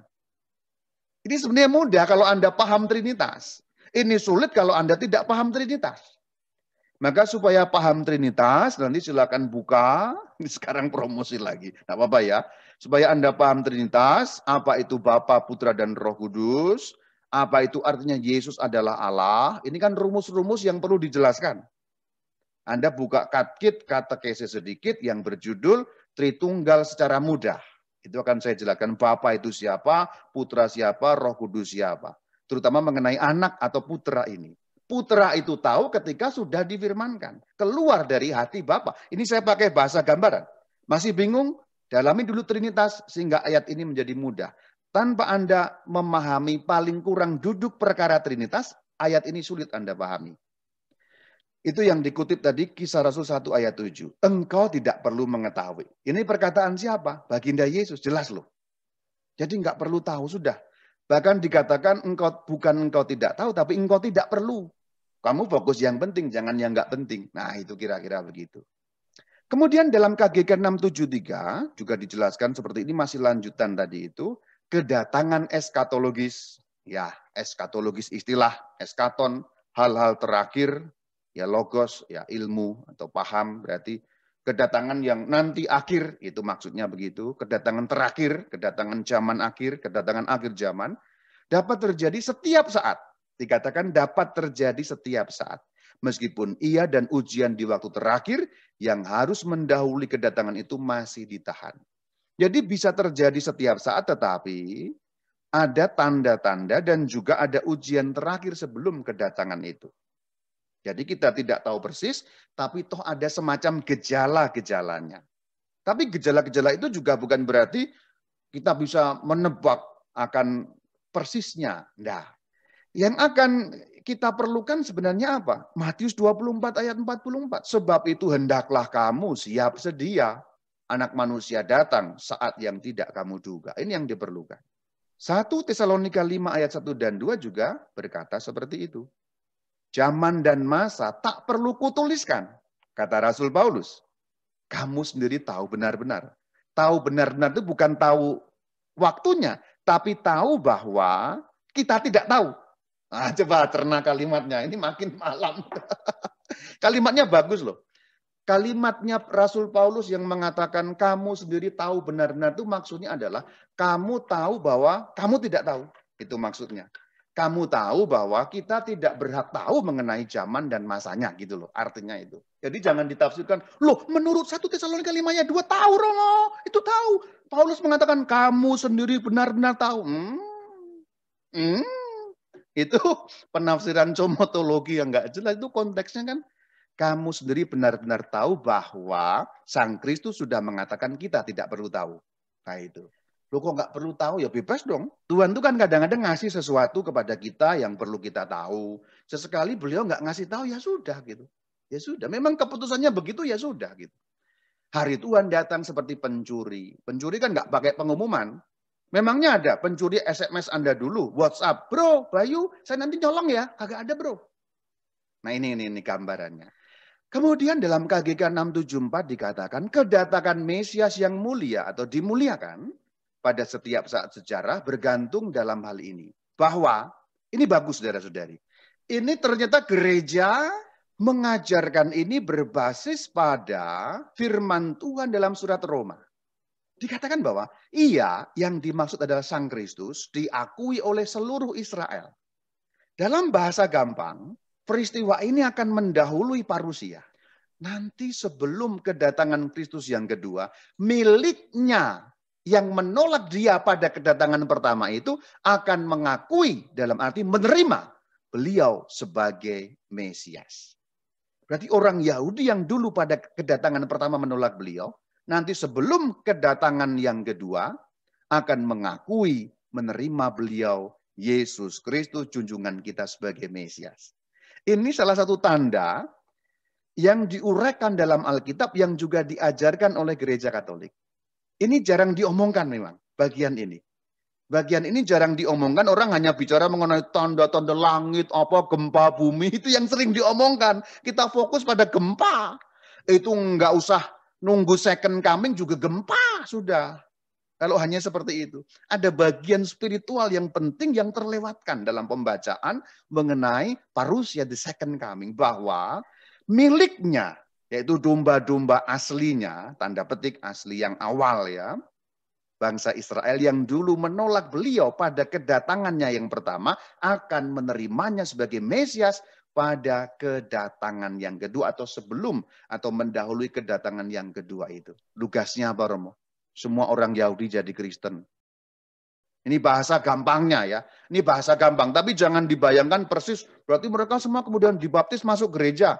Ini sebenarnya mudah kalau Anda paham Trinitas. Ini sulit kalau Anda tidak paham Trinitas. Maka supaya paham Trinitas, nanti silakan buka. Ini sekarang promosi lagi. Tidak apa-apa ya. Supaya Anda paham Trinitas, apa itu Bapa, Putra, dan Roh Kudus. Apa itu artinya Yesus adalah Allah. Ini kan rumus-rumus yang perlu dijelaskan. Anda buka katekesis sedikit yang berjudul Tritunggal secara mudah. Itu akan saya jelaskan Bapa itu siapa, Putra siapa, Roh Kudus siapa. Terutama mengenai anak atau putra ini. Putra itu tahu ketika sudah difirmankan. Keluar dari hati Bapa. Ini saya pakai bahasa gambaran. Masih bingung? Dalami dulu Trinitas sehingga ayat ini menjadi mudah. Tanpa Anda memahami paling kurang duduk perkara Trinitas, ayat ini sulit Anda pahami. Itu yang dikutip tadi Kisah Rasul 1 ayat 7. Engkau tidak perlu mengetahui. Ini perkataan siapa? Baginda Yesus, jelas loh. Jadi nggak perlu tahu, sudah. Bahkan dikatakan bukan engkau tidak tahu, tapi engkau tidak perlu. Kamu fokus yang penting, jangan yang nggak penting. Nah itu kira-kira begitu. Kemudian dalam KGK 673 juga dijelaskan seperti ini, masih lanjutan tadi itu. Kedatangan eskatologis. Ya, eskatologis istilah, eskaton, hal-hal terakhir. Ya logos, ya ilmu atau paham, berarti kedatangan yang nanti akhir, itu maksudnya begitu. Kedatangan terakhir, kedatangan zaman akhir, kedatangan akhir zaman, dapat terjadi setiap saat. Dikatakan dapat terjadi setiap saat. Meskipun ia dan ujian di waktu terakhir yang harus mendahului kedatangan itu masih ditahan. Jadi bisa terjadi setiap saat, tetapi ada tanda-tanda dan juga ada ujian terakhir sebelum kedatangan itu. Jadi kita tidak tahu persis, tapi toh ada semacam gejala-gejalanya. Tapi gejala-gejala itu juga bukan berarti kita bisa menebak akan persisnya. Nah, yang akan kita perlukan sebenarnya apa? Matius 24 ayat 44. Sebab itu hendaklah kamu siap sedia. Anak manusia datang saat yang tidak kamu duga. Ini yang diperlukan. 1 Tesalonika 5 ayat 1 dan 2 juga berkata seperti itu. Zaman dan masa tak perlu kutuliskan, kata Rasul Paulus. Kamu sendiri tahu benar-benar. Tahu benar-benar itu bukan tahu waktunya, tapi tahu bahwa kita tidak tahu. Nah, coba cerna kalimatnya, ini makin malam. Kalimatnya bagus loh. Kalimatnya Rasul Paulus yang mengatakan kamu sendiri tahu benar-benar itu maksudnya adalah kamu tahu bahwa kamu tidak tahu. Itu maksudnya. Kamu tahu bahwa kita tidak berhak tahu mengenai zaman dan masanya gitu loh. Artinya itu. Jadi jangan ditafsirkan, loh menurut 1 Tesalonika 5 ayat 2 tahu Romo, itu tahu. Paulus mengatakan kamu sendiri benar-benar tahu. Itu penafsiran comotologi yang enggak jelas. Itu konteksnya kan kamu sendiri benar-benar tahu bahwa Sang Kristus sudah mengatakan kita tidak perlu tahu. Nah itu. Loh kok nggak perlu tahu? Ya bebas dong. Tuhan itu kan kadang-kadang ngasih sesuatu kepada kita yang perlu kita tahu. Sesekali beliau nggak ngasih tahu, ya sudah gitu. Ya sudah, memang keputusannya begitu, ya sudah gitu. Hari Tuhan datang seperti pencuri. Pencuri kan nggak pakai pengumuman. Memangnya ada pencuri SMS Anda dulu, WhatsApp, bro, Bayu, saya nanti nyolong ya, kagak ada bro. Nah ini gambarannya. Kemudian dalam KGK 674 dikatakan kedatangan Mesias yang mulia atau dimuliakan pada setiap saat sejarah bergantung dalam hal ini. Bahwa, ini bagus saudara-saudari, ini ternyata gereja mengajarkan ini berbasis pada firman Tuhan dalam surat Roma. Dikatakan bahwa ia yang dimaksud adalah Sang Kristus diakui oleh seluruh Israel. Dalam bahasa gampang, peristiwa ini akan mendahului parusia. Nanti sebelum kedatangan Kristus yang kedua, miliknya yang menolak dia pada kedatangan pertama itu akan mengakui, dalam arti menerima beliau sebagai Mesias. Berarti orang Yahudi yang dulu pada kedatangan pertama menolak beliau, nanti sebelum kedatangan yang kedua akan mengakui, menerima beliau Yesus Kristus junjungan kita sebagai Mesias. Ini salah satu tanda yang diuraikan dalam Alkitab yang juga diajarkan oleh gereja Katolik. Ini jarang diomongkan memang, bagian ini. Bagian ini jarang diomongkan, orang hanya bicara mengenai tanda-tanda langit, apa gempa bumi, itu yang sering diomongkan. Kita fokus pada gempa. Itu nggak usah nunggu second coming juga gempa sudah. Kalau hanya seperti itu. Ada bagian spiritual yang penting yang terlewatkan dalam pembacaan mengenai parusia the second coming. Bahwa miliknya, yaitu domba-domba aslinya, tanda petik asli yang awal ya, bangsa Israel yang dulu menolak beliau pada kedatangannya yang pertama akan menerimanya sebagai Mesias pada kedatangan yang kedua atau sebelum atau mendahului kedatangan yang kedua itu. Tugasnya apa Romo? Semua orang Yahudi jadi Kristen. Ini bahasa gampangnya ya. Ini bahasa gampang, tapi jangan dibayangkan persis berarti mereka semua kemudian dibaptis masuk gereja.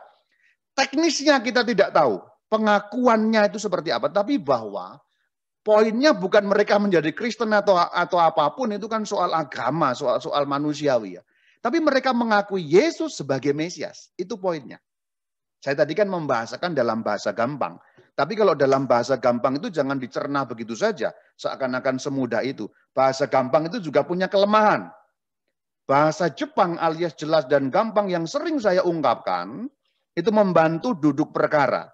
Teknisnya kita tidak tahu, pengakuannya itu seperti apa, tapi bahwa poinnya bukan mereka menjadi Kristen atau apapun, itu kan soal agama, soal manusiawi ya. Tapi mereka mengakui Yesus sebagai Mesias, itu poinnya. Saya tadi kan membahasakan dalam bahasa gampang. Tapi kalau dalam bahasa gampang itu jangan dicerna begitu saja, seakan-akan semudah itu. Bahasa gampang itu juga punya kelemahan. Bahasa Jepang alias jelas dan gampang yang sering saya ungkapkan, itu membantu duduk perkara.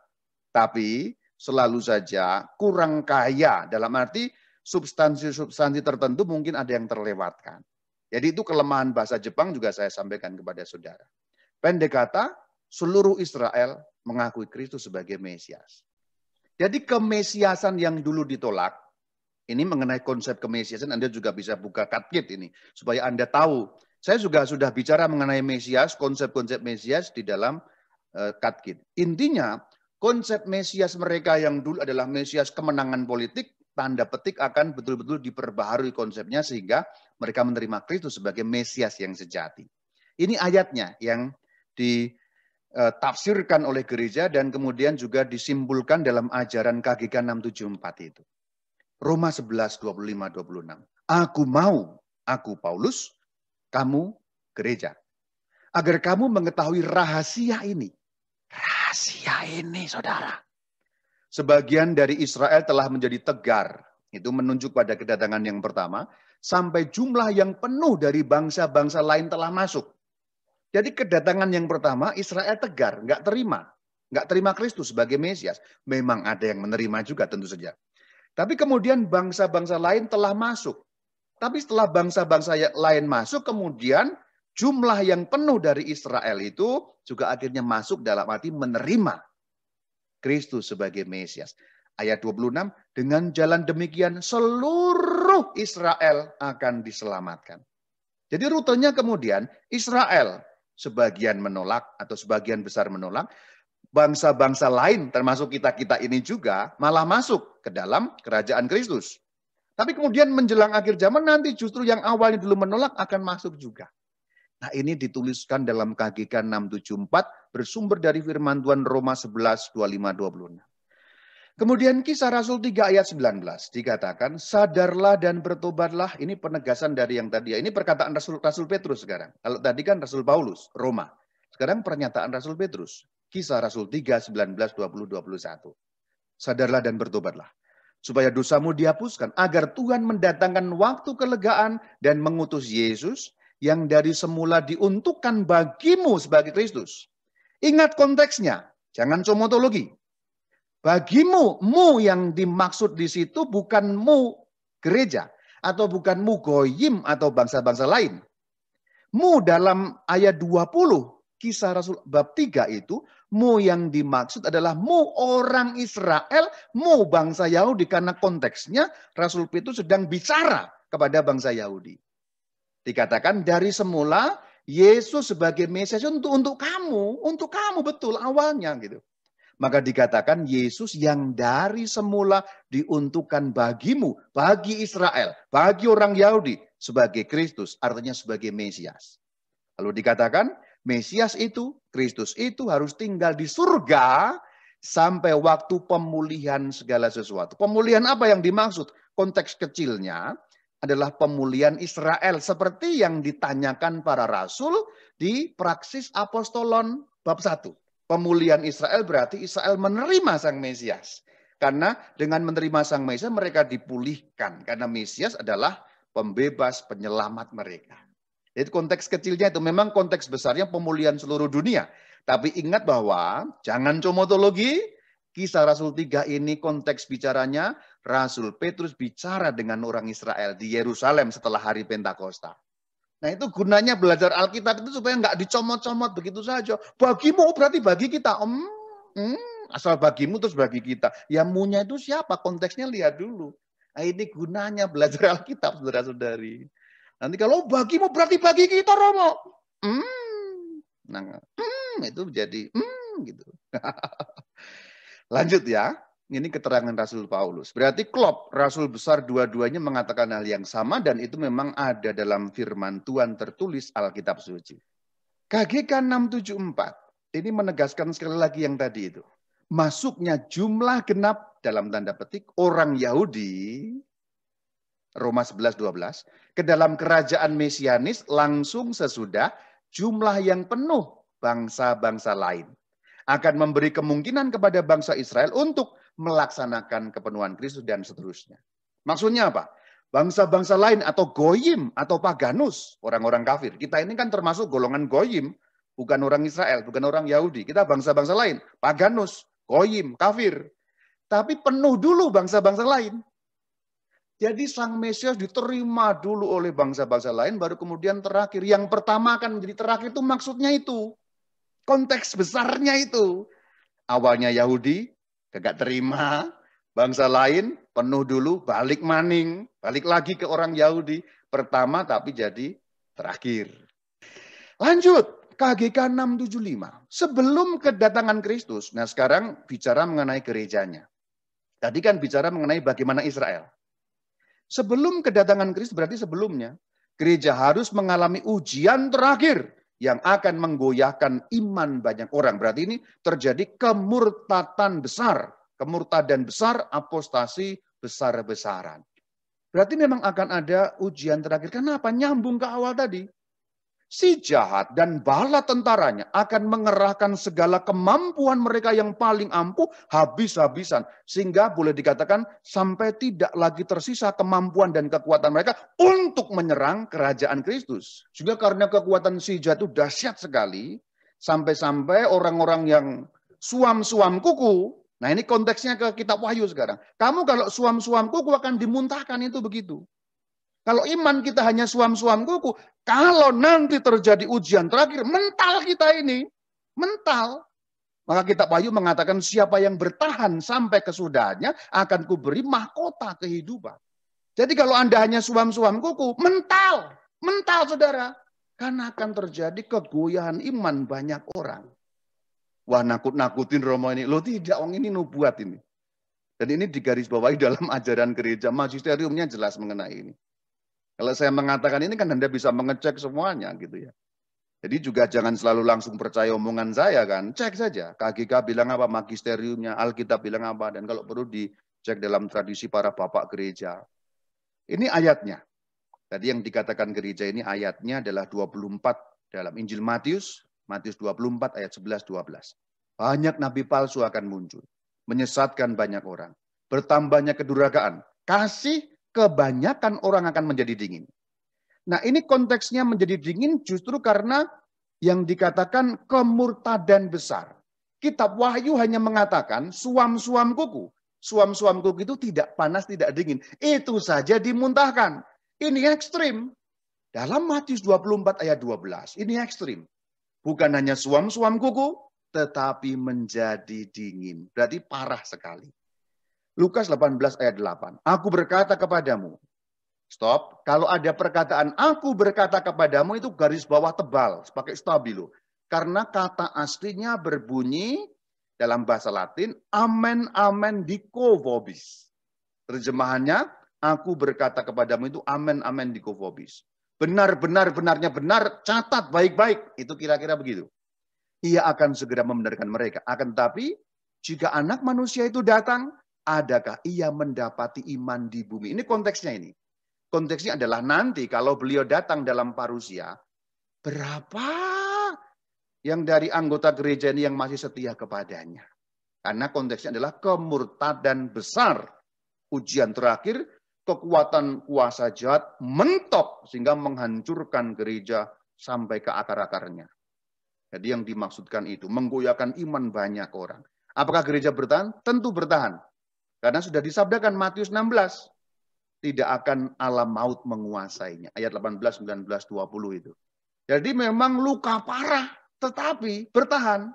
Tapi selalu saja kurang kaya, dalam arti substansi-substansi tertentu mungkin ada yang terlewatkan. Jadi itu kelemahan bahasa Jepang juga saya sampaikan kepada saudara. Pendek kata, seluruh Israel mengakui Kristus sebagai Mesias. Jadi kemesiasan yang dulu ditolak, ini mengenai konsep kemesiasan Anda juga bisa buka katkit ini, supaya Anda tahu. Saya juga sudah bicara mengenai Mesias, konsep-konsep Mesias di dalam katkit. Intinya, konsep Mesias mereka yang dulu adalah Mesias kemenangan politik, tanda petik akan betul-betul diperbaharui konsepnya sehingga mereka menerima Kristus sebagai Mesias yang sejati. Ini ayatnya yang ditafsirkan oleh gereja dan kemudian juga disimpulkan dalam ajaran KGK 674 itu. Roma 11, 25, 26. Aku Paulus, kamu gereja. Agar kamu mengetahui rahasia ini. Rahasia ini, saudara. Sebagian dari Israel telah menjadi tegar. Itu menunjuk pada kedatangan yang pertama. Sampai jumlah yang penuh dari bangsa-bangsa lain telah masuk. Jadi kedatangan yang pertama Israel tegar, nggak terima Kristus sebagai Mesias. Memang ada yang menerima juga tentu saja. Tapi kemudian bangsa-bangsa lain telah masuk. Tapi setelah bangsa-bangsa lain masuk, kemudian jumlah yang penuh dari Israel itu juga akhirnya masuk dalam arti menerima Kristus sebagai Mesias. Ayat 26, dengan jalan demikian seluruh Israel akan diselamatkan. Jadi rutenya kemudian Israel sebagian menolak atau sebagian besar menolak. Bangsa-bangsa lain termasuk kita-kita ini juga malah masuk ke dalam kerajaan Kristus. Tapi kemudian menjelang akhir zaman nanti justru yang awalnya dulu menolak akan masuk juga. Nah ini dituliskan dalam KGK 674 bersumber dari firman Tuhan Roma 11, 25, 26. Kemudian Kisah Rasul 3 ayat 19 dikatakan, sadarlah dan bertobatlah. Ini penegasan dari yang tadi. Ini perkataan Rasul Petrus sekarang. Kalau tadi kan Rasul Paulus, Roma. Sekarang pernyataan Rasul Petrus. Kisah Rasul 3, 19, 20, 21. Sadarlah dan bertobatlah. supaya dosamu dihapuskan, agar Tuhan mendatangkan waktu kelegaan dan mengutus Yesus yang dari semula diuntukkan bagimu sebagai Kristus. Ingat konteksnya, jangan comotologi. Bagimu, mu yang dimaksud di situ bukan mu gereja, atau bukan mu goyim atau bangsa-bangsa lain. Mu dalam ayat 20, Kisah Rasul bab 3 itu, mu yang dimaksud adalah mu orang Israel, mu bangsa Yahudi. Karena konteksnya Rasul Petrus sedang bicara kepada bangsa Yahudi. Dikatakan dari semula Yesus sebagai Mesias untuk kamu betul awalnya gitu. Maka dikatakan Yesus yang dari semula diuntukkan bagimu, bagi Israel, bagi orang Yahudi sebagai Kristus, artinya sebagai Mesias. Lalu dikatakan Mesias itu, Kristus itu harus tinggal di surga sampai waktu pemulihan segala sesuatu. Pemulihan apa yang dimaksud? Konteks kecilnya adalah pemulihan Israel seperti yang ditanyakan para rasul di Praksis Apostolon bab 1. Pemulihan Israel berarti Israel menerima Sang Mesias. Karena dengan menerima Sang Mesias mereka dipulihkan. Karena Mesias adalah pembebas, penyelamat mereka. Jadi konteks kecilnya itu memang konteks besarnya pemulihan seluruh dunia. Tapi ingat bahwa jangan comotologi. Kisah Rasul 3 ini konteks bicaranya Rasul Petrus bicara dengan orang Israel di Yerusalem setelah hari Pentakosta. Nah itu gunanya belajar Alkitab itu supaya nggak dicomot-comot begitu saja. Bagimu berarti bagi kita. Asal bagimu terus bagi kita. Ya munya itu siapa? Konteksnya lihat dulu. Nah ini gunanya belajar Alkitab saudara-saudari. Nanti kalau bagimu berarti bagi kita Romo. Itu jadi gitu. Lanjut ya. Ini keterangan Rasul Paulus. Berarti klop, Rasul besar dua-duanya mengatakan hal yang sama dan itu memang ada dalam firman Tuhan tertulis Alkitab Suci. KGK 674, ini menegaskan sekali lagi yang tadi itu. Masuknya jumlah genap dalam tanda petik orang Yahudi, Roma 11-12, ke dalam kerajaan Mesianis langsung sesudah jumlah yang penuh bangsa-bangsa lain. Akan memberi kemungkinan kepada bangsa Israel untuk melaksanakan kepenuhan Kristus dan seterusnya. Maksudnya apa? Bangsa-bangsa lain atau goyim atau paganus, orang-orang kafir. Kita ini kan termasuk golongan goyim, bukan orang Israel, bukan orang Yahudi. Kita bangsa-bangsa lain, paganus, goyim, kafir. Tapi penuh dulu bangsa-bangsa lain. Jadi Sang Mesias diterima dulu oleh bangsa-bangsa lain, baru kemudian terakhir. Yang pertama akan menjadi terakhir itu maksudnya itu. Konteks besarnya itu. Awalnya Yahudi, gak terima. Bangsa lain, penuh dulu, balik maning. Balik lagi ke orang Yahudi. Pertama tapi jadi terakhir. Lanjut, KGK 675. Sebelum kedatangan Kristus, nah sekarang bicara mengenai gerejanya. Tadi kan bicara mengenai bagaimana Israel. Sebelum kedatangan Kristus berarti sebelumnya. Gereja harus mengalami ujian terakhir yang akan menggoyahkan iman banyak orang. Berarti ini terjadi kemurtatan besar. Kemurtadan besar, apostasi besar-besaran. Berarti memang akan ada ujian terakhir. Kenapa? Nyambung ke awal tadi. Si jahat dan bala tentaranya akan mengerahkan segala kemampuan mereka yang paling ampuh habis-habisan. Sehingga boleh dikatakan sampai tidak lagi tersisa kemampuan dan kekuatan mereka untuk menyerang kerajaan Kristus. Juga karena kekuatan si jahat itu dahsyat sekali. Sampai-sampai orang-orang yang suam-suam kuku. Nah ini konteksnya ke kitab Wahyu sekarang. Kamu kalau suam-suam kuku akan dimuntahkan itu begitu. Kalau iman kita hanya suam-suam kuku, kalau nanti terjadi ujian terakhir, mental kita ini. Mental. Maka kitab Wahyu mengatakan siapa yang bertahan sampai kesudahannya akan kuberi mahkota kehidupan. Jadi kalau Anda hanya suam-suam kuku, mental. Mental saudara. Karena akan terjadi kegoyahan iman banyak orang. Wah nakut-nakutin Romo ini. Loh tidak, orang ini nubuat ini. Dan ini digarisbawahi dalam ajaran gereja. Magisteriumnya jelas mengenai ini. Kalau saya mengatakan ini kan Anda bisa mengecek semuanya gitu ya. Jadi juga jangan selalu langsung percaya omongan saya kan. Cek saja. KGK bilang apa, magisteriumnya, Alkitab bilang apa. Dan kalau perlu dicek dalam tradisi para bapak gereja. Ini ayatnya. Tadi yang dikatakan gereja ini ayatnya adalah 24 dalam Injil Matius. Matius 24 ayat 11-12. Banyak nabi palsu akan muncul. Menyesatkan banyak orang. bertambahnya kedurhakaan. Kasih kebanyakan orang akan menjadi dingin. Nah, ini konteksnya menjadi dingin justru karena yang dikatakan kemurtadan besar. Kitab Wahyu hanya mengatakan suam-suam kuku. Suam-suam kuku itu tidak panas, tidak dingin. Itu saja dimuntahkan. Ini ekstrim. Dalam Matius 24 ayat 12, ini ekstrim. Bukan hanya suam-suam kuku, tetapi menjadi dingin. Berarti parah sekali. Lukas 18 ayat 8. Aku berkata kepadamu. Stop. Kalau ada perkataan aku berkata kepadamu itu garis bawah tebal. Pakai stabilo. Karena kata aslinya berbunyi dalam bahasa Latin. Amen, amen, diko vobis. Terjemahannya, aku berkata kepadamu itu amen, amen, diko vobis. Benar, benar, benarnya benar. Catat baik-baik. Itu kira-kira begitu. Ia akan segera membenarkan mereka. Akan tetapi, jika anak manusia itu datang, adakah ia mendapati iman di bumi? Ini konteksnya ini. Konteksnya adalah nanti kalau beliau datang dalam parusia, berapa yang dari anggota gereja ini yang masih setia kepadanya? Karena konteksnya adalah kemurtadan besar. Ujian terakhir, kekuatan kuasa jahat mentok sehingga menghancurkan gereja sampai ke akar-akarnya. Jadi yang dimaksudkan itu, menggoyahkan iman banyak orang. Apakah gereja bertahan? Tentu bertahan. Karena sudah disabdakan Matius 16. Tidak akan alam maut menguasainya. Ayat 18, 19, 20 itu. Jadi memang luka parah, tetapi bertahan.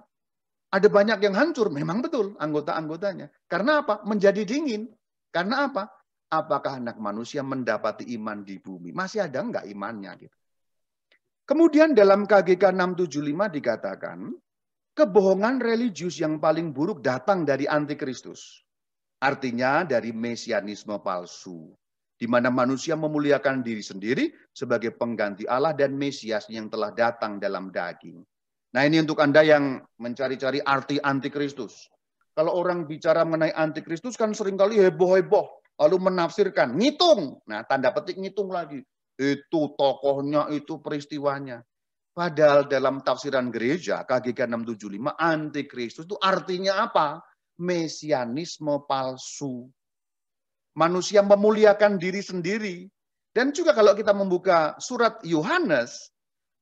Ada banyak yang hancur, memang betul anggota-anggotanya. Karena apa? Menjadi dingin. Karena apa? Apakah anak manusia mendapati iman di bumi? Masih ada enggak imannya? Gitu. Kemudian dalam KGK 675 dikatakan, kebohongan religius yang paling buruk datang dari antikristus. Artinya dari mesianisme palsu. Di mana manusia memuliakan diri sendiri sebagai pengganti Allah dan Mesias yang telah datang dalam daging. Nah ini untuk Anda yang mencari-cari arti antikristus. Kalau orang bicara mengenai antikristus kan seringkali heboh-heboh. Lalu menafsirkan, ngitung. Nah tanda petik ngitung lagi. Itu tokohnya, itu peristiwanya. Padahal dalam tafsiran gereja, KGK 675, antikristus itu artinya apa? Mesianisme palsu. Manusia memuliakan diri sendiri. Dan juga kalau kita membuka surat Yohanes,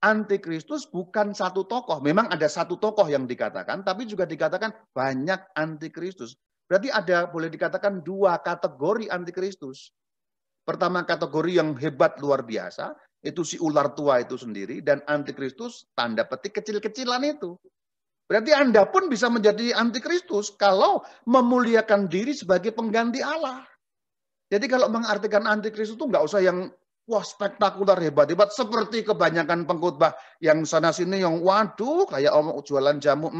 antikristus bukan satu tokoh. Memang ada satu tokoh yang dikatakan, tapi juga dikatakan banyak antikristus. Berarti ada, boleh dikatakan dua kategori antikristus. Pertama kategori yang hebat luar biasa, itu si ular tua itu sendiri, dan antikristus tanda petik kecil-kecilan itu. Berarti Anda pun bisa menjadi antikristus kalau memuliakan diri sebagai pengganti Allah. Jadi kalau mengartikan antikristus itu nggak usah yang wah spektakuler hebat-hebat seperti kebanyakan pengkhotbah yang sana-sini yang waduh kayak omong jualan jamu.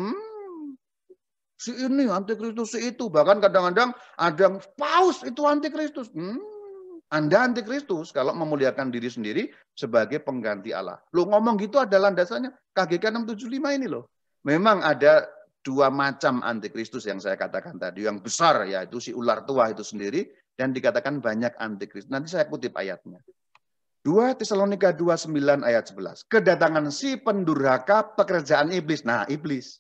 Si ini antikristus, si itu. Bahkan kadang-kadang ada yang paus itu antikristus. Anda antikristus kalau memuliakan diri sendiri sebagai pengganti Allah. Lo ngomong gitu ada landasannya. KGK 675 ini loh. Memang ada dua macam antikristus yang saya katakan tadi. Yang besar yaitu si ular tua itu sendiri. Dan dikatakan banyak antikristus. Nanti saya kutip ayatnya. 2 Tesalonika 29 ayat 11. Kedatangan si pendurhaka pekerjaan iblis. Nah iblis.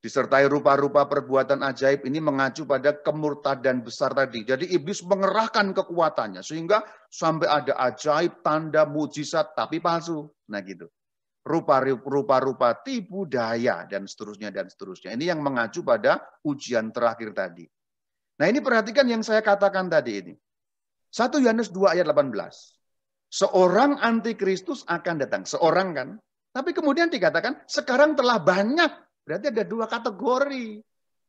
Disertai rupa-rupa perbuatan ajaib ini mengacu pada kemurtadan besar tadi. Jadi iblis mengerahkan kekuatannya sehingga sampai ada ajaib, tanda, mujizat tapi palsu. Nah gitu. Rupa-rupa tipu daya dan seterusnya dan seterusnya. Ini yang mengacu pada ujian terakhir tadi. Nah ini perhatikan yang saya katakan tadi ini. 1 Yohanes 2 ayat 18. Seorang antikristus akan datang. Seorang kan. Tapi kemudian dikatakan sekarang telah banyak. Berarti ada dua kategori.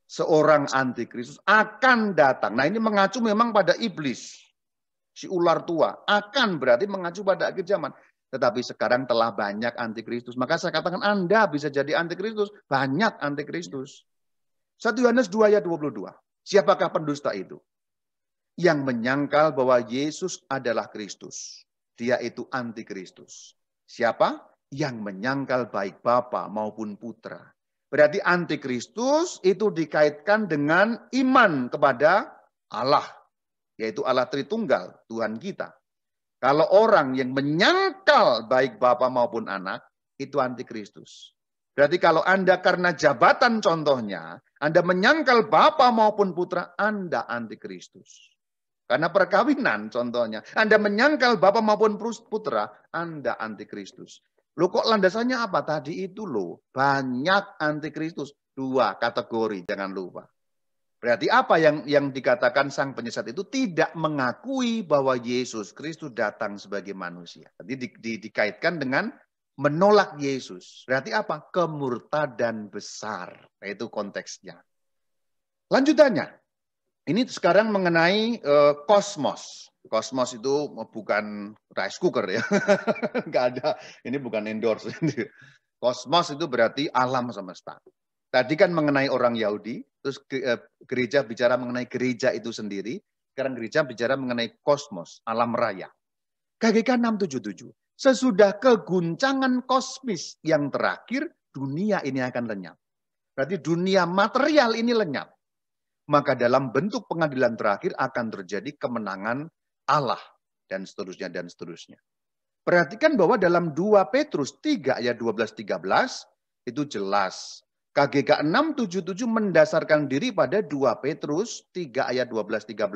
Seorang antikristus akan datang. Nah ini mengacu memang pada iblis. Si ular tua. Akan berarti mengacu pada akhir zaman. Tetapi sekarang telah banyak antikristus. Maka saya katakan Anda bisa jadi antikristus. Banyak antikristus. 1 Yohanes 2 ayat 22. Siapakah pendusta itu? Yang menyangkal bahwa Yesus adalah Kristus. Dia itu antikristus. Siapa? Yang menyangkal baik Bapa maupun Putra. Berarti antikristus itu dikaitkan dengan iman kepada Allah. Yaitu Allah Tritunggal, Tuhan kita. Kalau orang yang menyangkal baik Bapa maupun anak, itu antikristus. Berarti kalau Anda karena jabatan contohnya, Anda menyangkal Bapa maupun Putra, Anda antikristus. Karena perkawinan contohnya, Anda menyangkal Bapa maupun Putra, Anda antikristus. Loh kok landasannya apa? Tadi itu loh, banyak antikristus. 2 kategori, jangan lupa. Berarti apa yang dikatakan sang penyesat itu tidak mengakui bahwa Yesus Kristus datang sebagai manusia. Jadi dikaitkan dengan menolak Yesus. Berarti apa? Kemurtadan besar. Itu konteksnya. Lanjutannya. Ini sekarang mengenai kosmos. Kosmos itu bukan rice cooker ya. Enggak ada. Ini bukan endorse. Kosmos itu berarti alam semesta. Tadi kan mengenai orang Yahudi, terus gereja bicara mengenai gereja itu sendiri, sekarang gereja bicara mengenai kosmos, alam raya. KGK 677, sesudah keguncangan kosmis yang terakhir, dunia ini akan lenyap. Berarti dunia material ini lenyap. Maka dalam bentuk pengadilan terakhir akan terjadi kemenangan Allah, dan seterusnya, dan seterusnya. Perhatikan bahwa dalam 2 Petrus 3 ayat 12-13, itu jelas. KGK 677 mendasarkan diri pada 2 Petrus 3 ayat 12-13.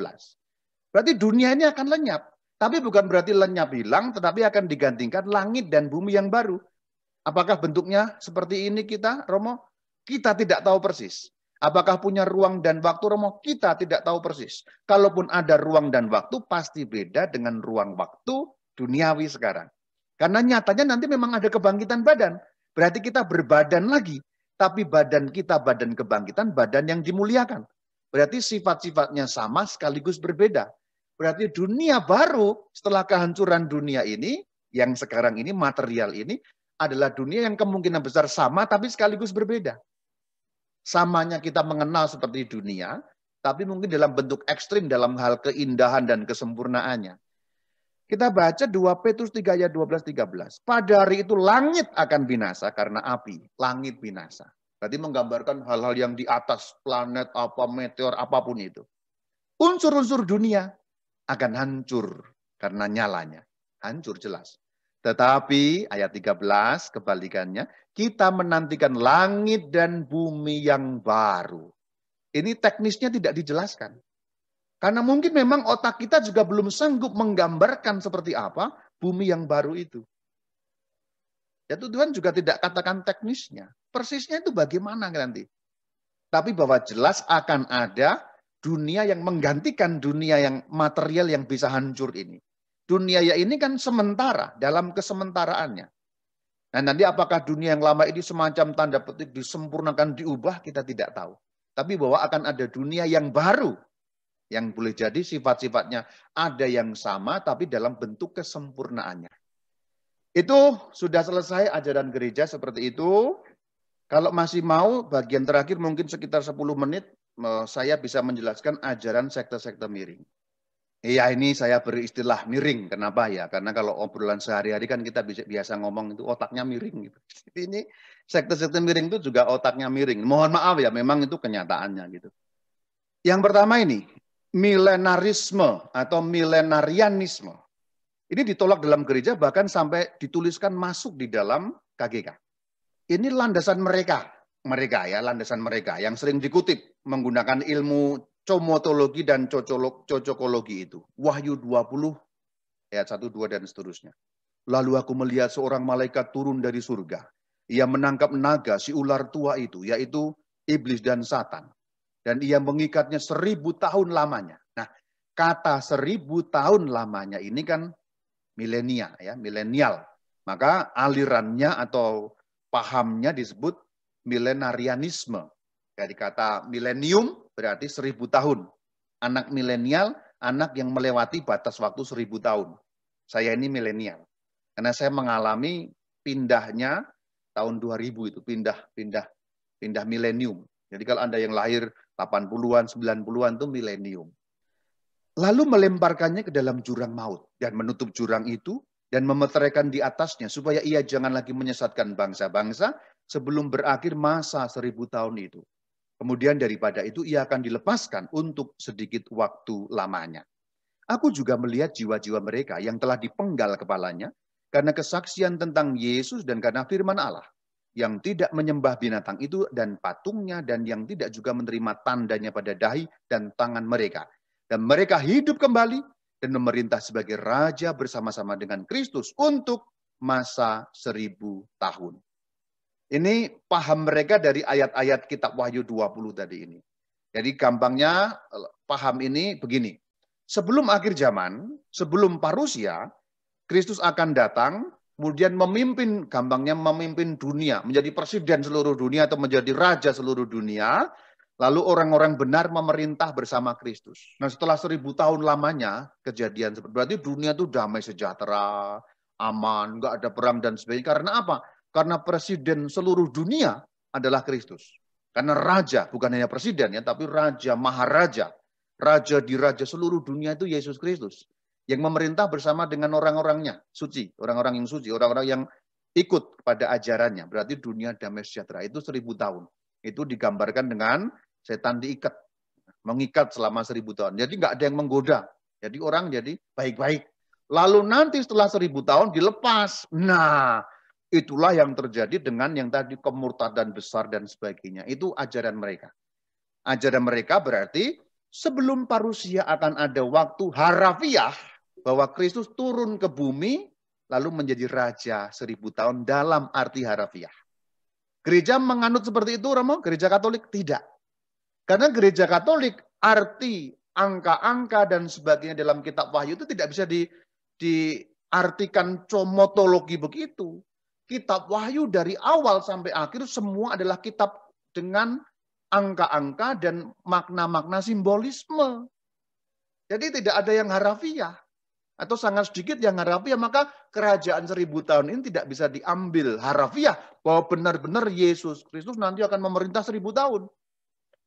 Berarti dunia ini akan lenyap. Tapi bukan berarti lenyap hilang, tetapi akan digantikan langit dan bumi yang baru. Apakah bentuknya seperti ini kita, Romo? Kita tidak tahu persis. Apakah punya ruang dan waktu, Romo? Kita tidak tahu persis. Kalaupun ada ruang dan waktu, pasti beda dengan ruang waktu duniawi sekarang. Karena nyatanya nanti memang ada kebangkitan badan. Berarti kita berbadan lagi. Tapi badan kita, badan kebangkitan, badan yang dimuliakan. Berarti sifat-sifatnya sama sekaligus berbeda. Berarti dunia baru setelah kehancuran dunia ini, yang sekarang ini, material ini, adalah dunia yang kemungkinan besar sama tapi sekaligus berbeda. Samanya kita mengenal seperti dunia, tapi mungkin dalam bentuk ekstrim dalam hal keindahan dan kesempurnaannya. Kita baca 2 Petrus 3 ayat 12-13. Pada hari itu langit akan binasa karena api. Langit binasa. Berarti menggambarkan hal-hal yang di atas planet, apa meteor, apapun itu. Unsur-unsur dunia akan hancur karena nyalanya. Hancur jelas. Tetapi ayat 13 kebalikannya, kita menantikan langit dan bumi yang baru. Ini teknisnya tidak dijelaskan. Karena mungkin memang otak kita juga belum sanggup menggambarkan seperti apa bumi yang baru itu. Ya Tuhan juga tidak katakan teknisnya. Persisnya itu bagaimana nanti. Tapi bahwa jelas akan ada dunia yang menggantikan dunia yang material yang bisa hancur ini. Dunia ya ini kan sementara, dalam kesementaraannya. Nah nanti apakah dunia yang lama ini semacam tanda petik disempurnakan, diubah, kita tidak tahu. Tapi bahwa akan ada dunia yang baru. Yang boleh jadi sifat-sifatnya ada yang sama, tapi dalam bentuk kesempurnaannya. Itu sudah selesai ajaran gereja seperti itu. Kalau masih mau, bagian terakhir mungkin sekitar 10 menit, saya bisa menjelaskan ajaran sekte-sekte miring. Iya, ini saya beri istilah miring. Kenapa ya? Karena kalau obrolan sehari-hari kan kita biasa ngomong itu otaknya miring. Gitu. Ini sekte-sekte miring itu juga otaknya miring. Mohon maaf ya, memang itu kenyataannya gitu. Yang pertama ini, milenarisme atau milenarianisme. Ini ditolak dalam gereja bahkan sampai dituliskan masuk di dalam KGK. Ini landasan mereka ya, landasan mereka yang sering dikutip menggunakan ilmu comotologi dan cocokologi itu. Wahyu 20 ayat 1, 2 dan seterusnya. Lalu aku melihat seorang malaikat turun dari surga. Ia menangkap naga si ular tua itu, yaitu iblis dan Satan. Dan ia mengikatnya 1000 tahun lamanya. Nah, kata 1000 tahun lamanya ini kan milenial ya, milenial. Maka alirannya atau pahamnya disebut milenarianisme. Dari kata milenium berarti 1000 tahun. Anak milenial, anak yang melewati batas waktu 1000 tahun. Saya ini milenial. Karena saya mengalami pindahnya tahun 2000 itu, pindah milenium. Jadi kalau Anda yang lahir 80-an, 90-an itu milenium. Lalu melemparkannya ke dalam jurang maut dan menutup jurang itu dan memeteraikan di atasnya supaya ia jangan lagi menyesatkan bangsa-bangsa sebelum berakhir masa 1000 tahun itu. Kemudian daripada itu ia akan dilepaskan untuk sedikit waktu lamanya. Aku juga melihat jiwa-jiwa mereka yang telah dipenggal kepalanya karena kesaksian tentang Yesus dan karena firman Allah. yang tidak menyembah binatang itu dan patungnya, dan yang tidak juga menerima tandanya pada dahi dan tangan mereka. Dan mereka hidup kembali dan memerintah sebagai raja bersama-sama dengan Kristus untuk masa 1000 tahun. Ini paham mereka dari ayat-ayat kitab Wahyu 20 tadi ini. Jadi gampangnya paham ini begini. Sebelum akhir zaman, sebelum parusia, Kristus akan datang, kemudian memimpin, gampangnya memimpin dunia, menjadi presiden seluruh dunia atau menjadi raja seluruh dunia. Lalu orang-orang benar memerintah bersama Kristus. Nah setelah 1000 tahun lamanya kejadian seperti berarti dunia itu damai sejahtera, aman, nggak ada perang dan sebagainya. Karena apa? Karena presiden seluruh dunia adalah Kristus. Karena raja, bukan hanya presiden ya, tapi raja, maharaja. Raja di raja seluruh dunia itu Yesus Kristus. Yang memerintah bersama dengan orang-orangnya, suci. Orang-orang yang suci, orang-orang yang ikut pada ajarannya. Berarti dunia damai sejahtera. Itu 1000 tahun. Itu digambarkan dengan setan diikat. Mengikat selama 1000 tahun. Jadi nggak ada yang menggoda. Jadi orang jadi baik-baik. Lalu nanti setelah 1000 tahun dilepas. Nah, itulah yang terjadi dengan yang tadi kemurtadan besar dan sebagainya. Itu ajaran mereka. Ajaran mereka berarti sebelum parusia akan ada waktu harafiah bahwa Kristus turun ke bumi lalu menjadi raja 1000 tahun dalam arti harafiah. Gereja menganut seperti itu, Romo? Gereja Katolik? Tidak. Karena gereja Katolik arti angka-angka dan sebagainya dalam kitab Wahyu itu tidak bisa diartikan comotologi begitu. Kitab Wahyu dari awal sampai akhir semua adalah kitab dengan angka-angka dan makna-makna simbolisme. Jadi tidak ada yang harafiah. Atau sangat sedikit yang harafiah. Maka kerajaan 1000 tahun ini tidak bisa diambil harafiah. Bahwa benar-benar Yesus Kristus nanti akan memerintah 1000 tahun.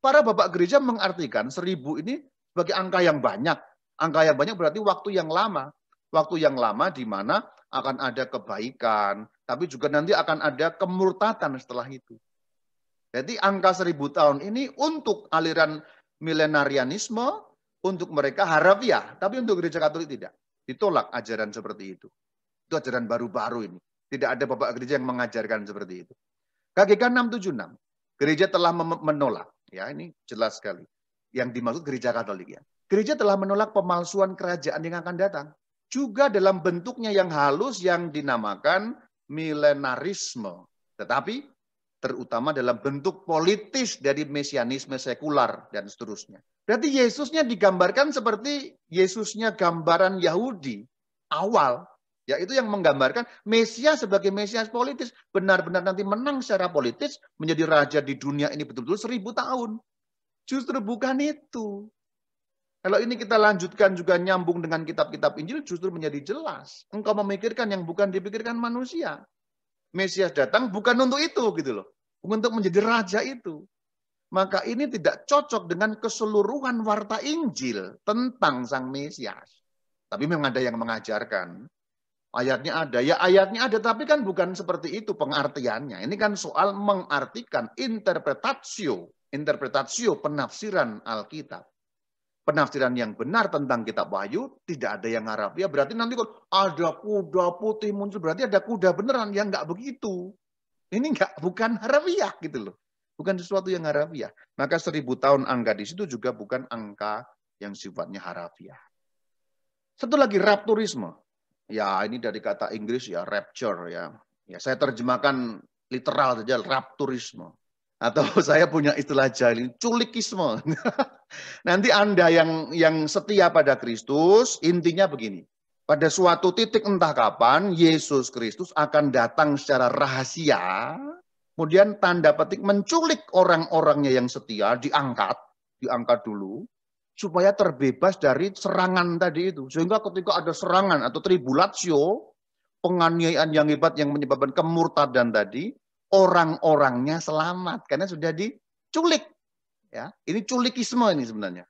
Para bapak gereja mengartikan 1000 ini sebagai angka yang banyak. Angka yang banyak berarti waktu yang lama. Waktu yang lama di mana akan ada kebaikan, tapi juga nanti akan ada kemurtadan setelah itu. Jadi angka 1000 tahun ini untuk aliran milenarianisme, untuk mereka harafiah, tapi untuk gereja Katolik tidak. Ditolak ajaran seperti itu. Itu ajaran baru-baru ini. Tidak ada bapak gereja yang mengajarkan seperti itu. KGK 676, gereja telah menolak. Ya, ini jelas sekali. Yang dimaksud gereja Katolik ya. Gereja telah menolak pemalsuan kerajaan yang akan datang. Juga dalam bentuknya yang halus yang dinamakan milenarisme. Tetapi terutama dalam bentuk politis dari mesianisme sekular dan seterusnya. Berarti Yesusnya digambarkan seperti Yesusnya gambaran Yahudi awal. Yaitu yang menggambarkan Mesias sebagai Mesias politis. Benar-benar nanti menang secara politis menjadi raja di dunia ini betul-betul 1000 tahun. Justru bukan itu. Kalau ini kita lanjutkan juga nyambung dengan kitab-kitab Injil justru menjadi jelas. Engkau memikirkan yang bukan dipikirkan manusia. Mesias datang bukan untuk itu gitu loh. Bukan untuk menjadi raja itu. Maka ini tidak cocok dengan keseluruhan warta Injil tentang Sang Mesias. Tapi memang ada yang mengajarkan. Ayatnya ada. Ya ayatnya ada tapi kan bukan seperti itu pengertiannya. Ini kan soal mengartikan interpretatio. Interpretatio penafsiran Alkitab. Penafsiran yang benar tentang kitab Wahyu tidak ada yang harafiah. Berarti nanti kalau ada kuda putih muncul berarti ada kuda beneran yang nggak begitu. Ini bukan harafiah gitu loh. Bukan sesuatu yang harafiah. Maka 1000 tahun angka di situ juga bukan angka yang sifatnya harafiah. Satu lagi rapturisme. Ya ini dari kata Inggris ya rapture ya. Ya saya terjemahkan literal saja rapturisme. Atau saya punya istilah jahil, culikisme. Nanti Anda yang setia pada Kristus, intinya begini. Pada suatu titik entah kapan, Yesus Kristus akan datang secara rahasia. Kemudian tanda petik menculik orang-orangnya yang setia, diangkat dulu. Supaya terbebas dari serangan tadi itu. Sehingga ketika ada serangan atau tribulatio, penganiayaan yang hebat yang menyebabkan kemurtadan tadi, orang-orangnya selamat karena sudah diculik. Ya, ini culikisme ini sebenarnya.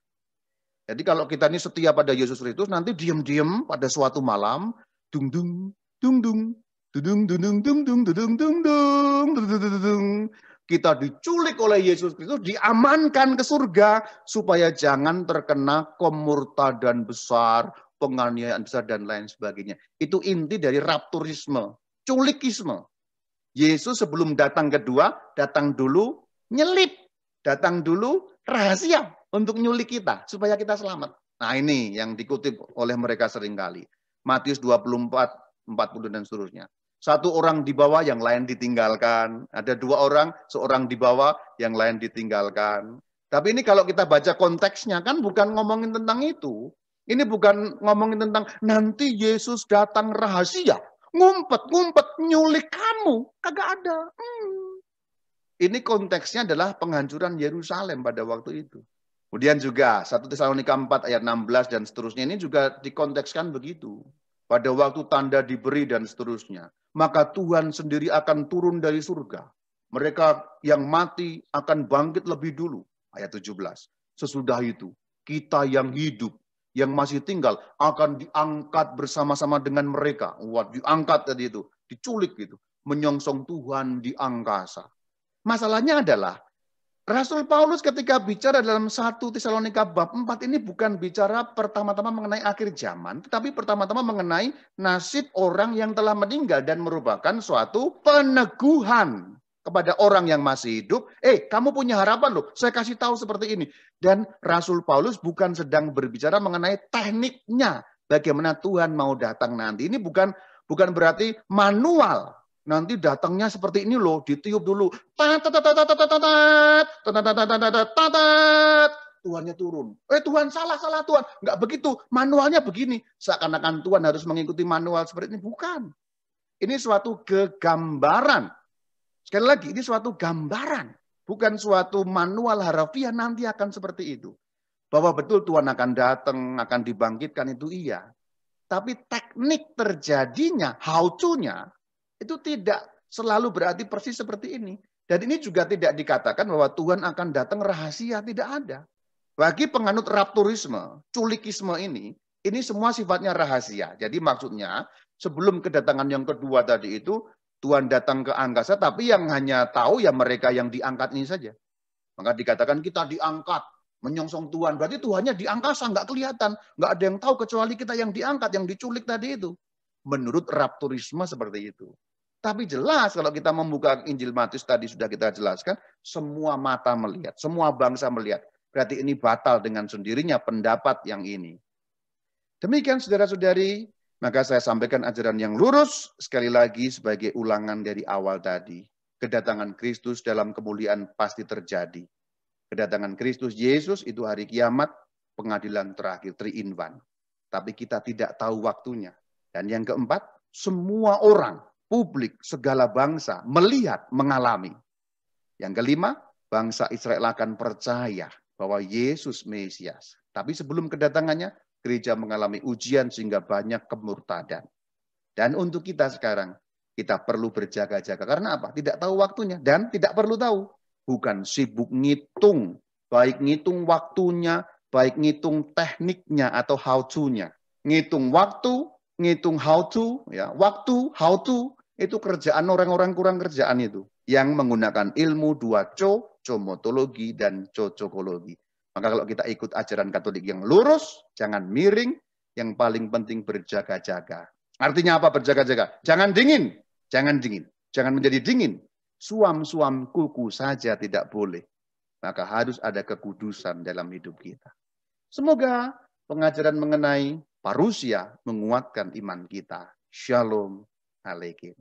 Jadi kalau kita ini setia pada Yesus Kristus, nanti diam-diam pada suatu malam, dung dung dung dung dung dung dung dung dung dung dung dung dung, kita diculik oleh Yesus Kristus, diamankan ke surga supaya jangan terkena kemurtadan besar, penganiayaan besar dan lain sebagainya. Itu inti dari rapturisme, culikisme. Yesus sebelum datang kedua, datang dulu nyelip. Datang dulu rahasia untuk nyulik kita, supaya kita selamat. Nah ini yang dikutip oleh mereka seringkali. Matius 24, 40 dan seterusnya. Satu orang dibawa, yang lain ditinggalkan. Ada dua orang, seorang dibawa, yang lain ditinggalkan. Tapi ini kalau kita baca konteksnya, kan bukan ngomongin tentang itu. Ini bukan ngomongin tentang nanti Yesus datang rahasia. Ngumpet, nyulik kamu. Kagak ada. Ini konteksnya adalah penghancuran Yerusalem pada waktu itu. Kemudian juga 1 Tesalonika 4 ayat 16 dan seterusnya ini juga dikontekskan begitu. Pada waktu tanda diberi dan seterusnya. Maka Tuhan sendiri akan turun dari surga. Mereka yang mati akan bangkit lebih dulu. Ayat 17. Sesudah itu, kita yang hidup, yang masih tinggal, akan diangkat bersama-sama dengan mereka. Wah, diangkat tadi itu. Diculik gitu. Menyongsong Tuhan di angkasa. Masalahnya adalah Rasul Paulus ketika bicara dalam 1 Tesalonika bab 4 ini bukan bicara pertama-tama mengenai akhir zaman, tetapi pertama-tama mengenai nasib orang yang telah meninggal dan merupakan suatu peneguhan kepada orang yang masih hidup. Kamu punya harapan loh, saya kasih tahu seperti ini. Dan Rasul Paulus bukan sedang berbicara mengenai tekniknya, bagaimana Tuhan mau datang nanti. Ini bukan berarti manual. Nanti datangnya seperti ini loh, ditiup dulu. Tuhannya turun. Tuhan salah Tuhan. Enggak begitu, manualnya begini. Seakan-akan Tuhan harus mengikuti manual seperti ini. Bukan. Ini suatu kegambaran. Sekali lagi, ini suatu gambaran. Bukan suatu manual harafiah nanti akan seperti itu. Bahwa betul Tuhan akan datang, akan dibangkitkan itu iya. Tapi teknik terjadinya, how to-nya, itu tidak selalu berarti persis seperti ini. Dan ini juga tidak dikatakan bahwa Tuhan akan datang rahasia, tidak ada. Bagi penganut rapturisme, culikisme ini semua sifatnya rahasia. Jadi maksudnya sebelum kedatangan yang kedua tadi itu, Tuhan datang ke angkasa, tapi yang hanya tahu ya mereka yang diangkat ini saja. Maka dikatakan kita diangkat, menyongsong Tuhan. Berarti Tuhannya di angkasa, nggak kelihatan. Nggak ada yang tahu kecuali kita yang diangkat, yang diculik tadi itu. Menurut rapturisme seperti itu. Tapi jelas kalau kita membuka Injil Matius tadi sudah kita jelaskan, semua mata melihat, semua bangsa melihat. Berarti ini batal dengan sendirinya pendapat yang ini. Demikian saudara-saudari, maka saya sampaikan ajaran yang lurus sekali lagi sebagai ulangan dari awal tadi. Kedatangan Kristus dalam kemuliaan pasti terjadi. Kedatangan Kristus Yesus itu hari kiamat, pengadilan terakhir, 3 in 1. Tapi kita tidak tahu waktunya. Dan yang keempat, semua orang, publik, segala bangsa melihat, mengalami. Yang kelima, bangsa Israel akan percaya bahwa Yesus Mesias. Tapi sebelum kedatangannya, gereja mengalami ujian sehingga banyak kemurtadan. Dan untuk kita sekarang, kita perlu berjaga-jaga. Karena apa? Tidak tahu waktunya dan tidak perlu tahu. Bukan sibuk ngitung, baik ngitung waktunya, baik ngitung tekniknya atau how to-nya. Ngitung waktu, ngitung how to, ya, waktu, how to, itu kerjaan orang-orang kurang kerjaan itu. Yang menggunakan ilmu 2 comotologi dan cocokologi. Maka kalau kita ikut ajaran Katolik yang lurus, jangan miring, yang paling penting berjaga-jaga. Artinya apa berjaga-jaga? Jangan dingin, jangan menjadi dingin. Suam-suam kuku saja tidak boleh. Maka harus ada kekudusan dalam hidup kita. Semoga pengajaran mengenai parusia menguatkan iman kita. Shalom Aleichem.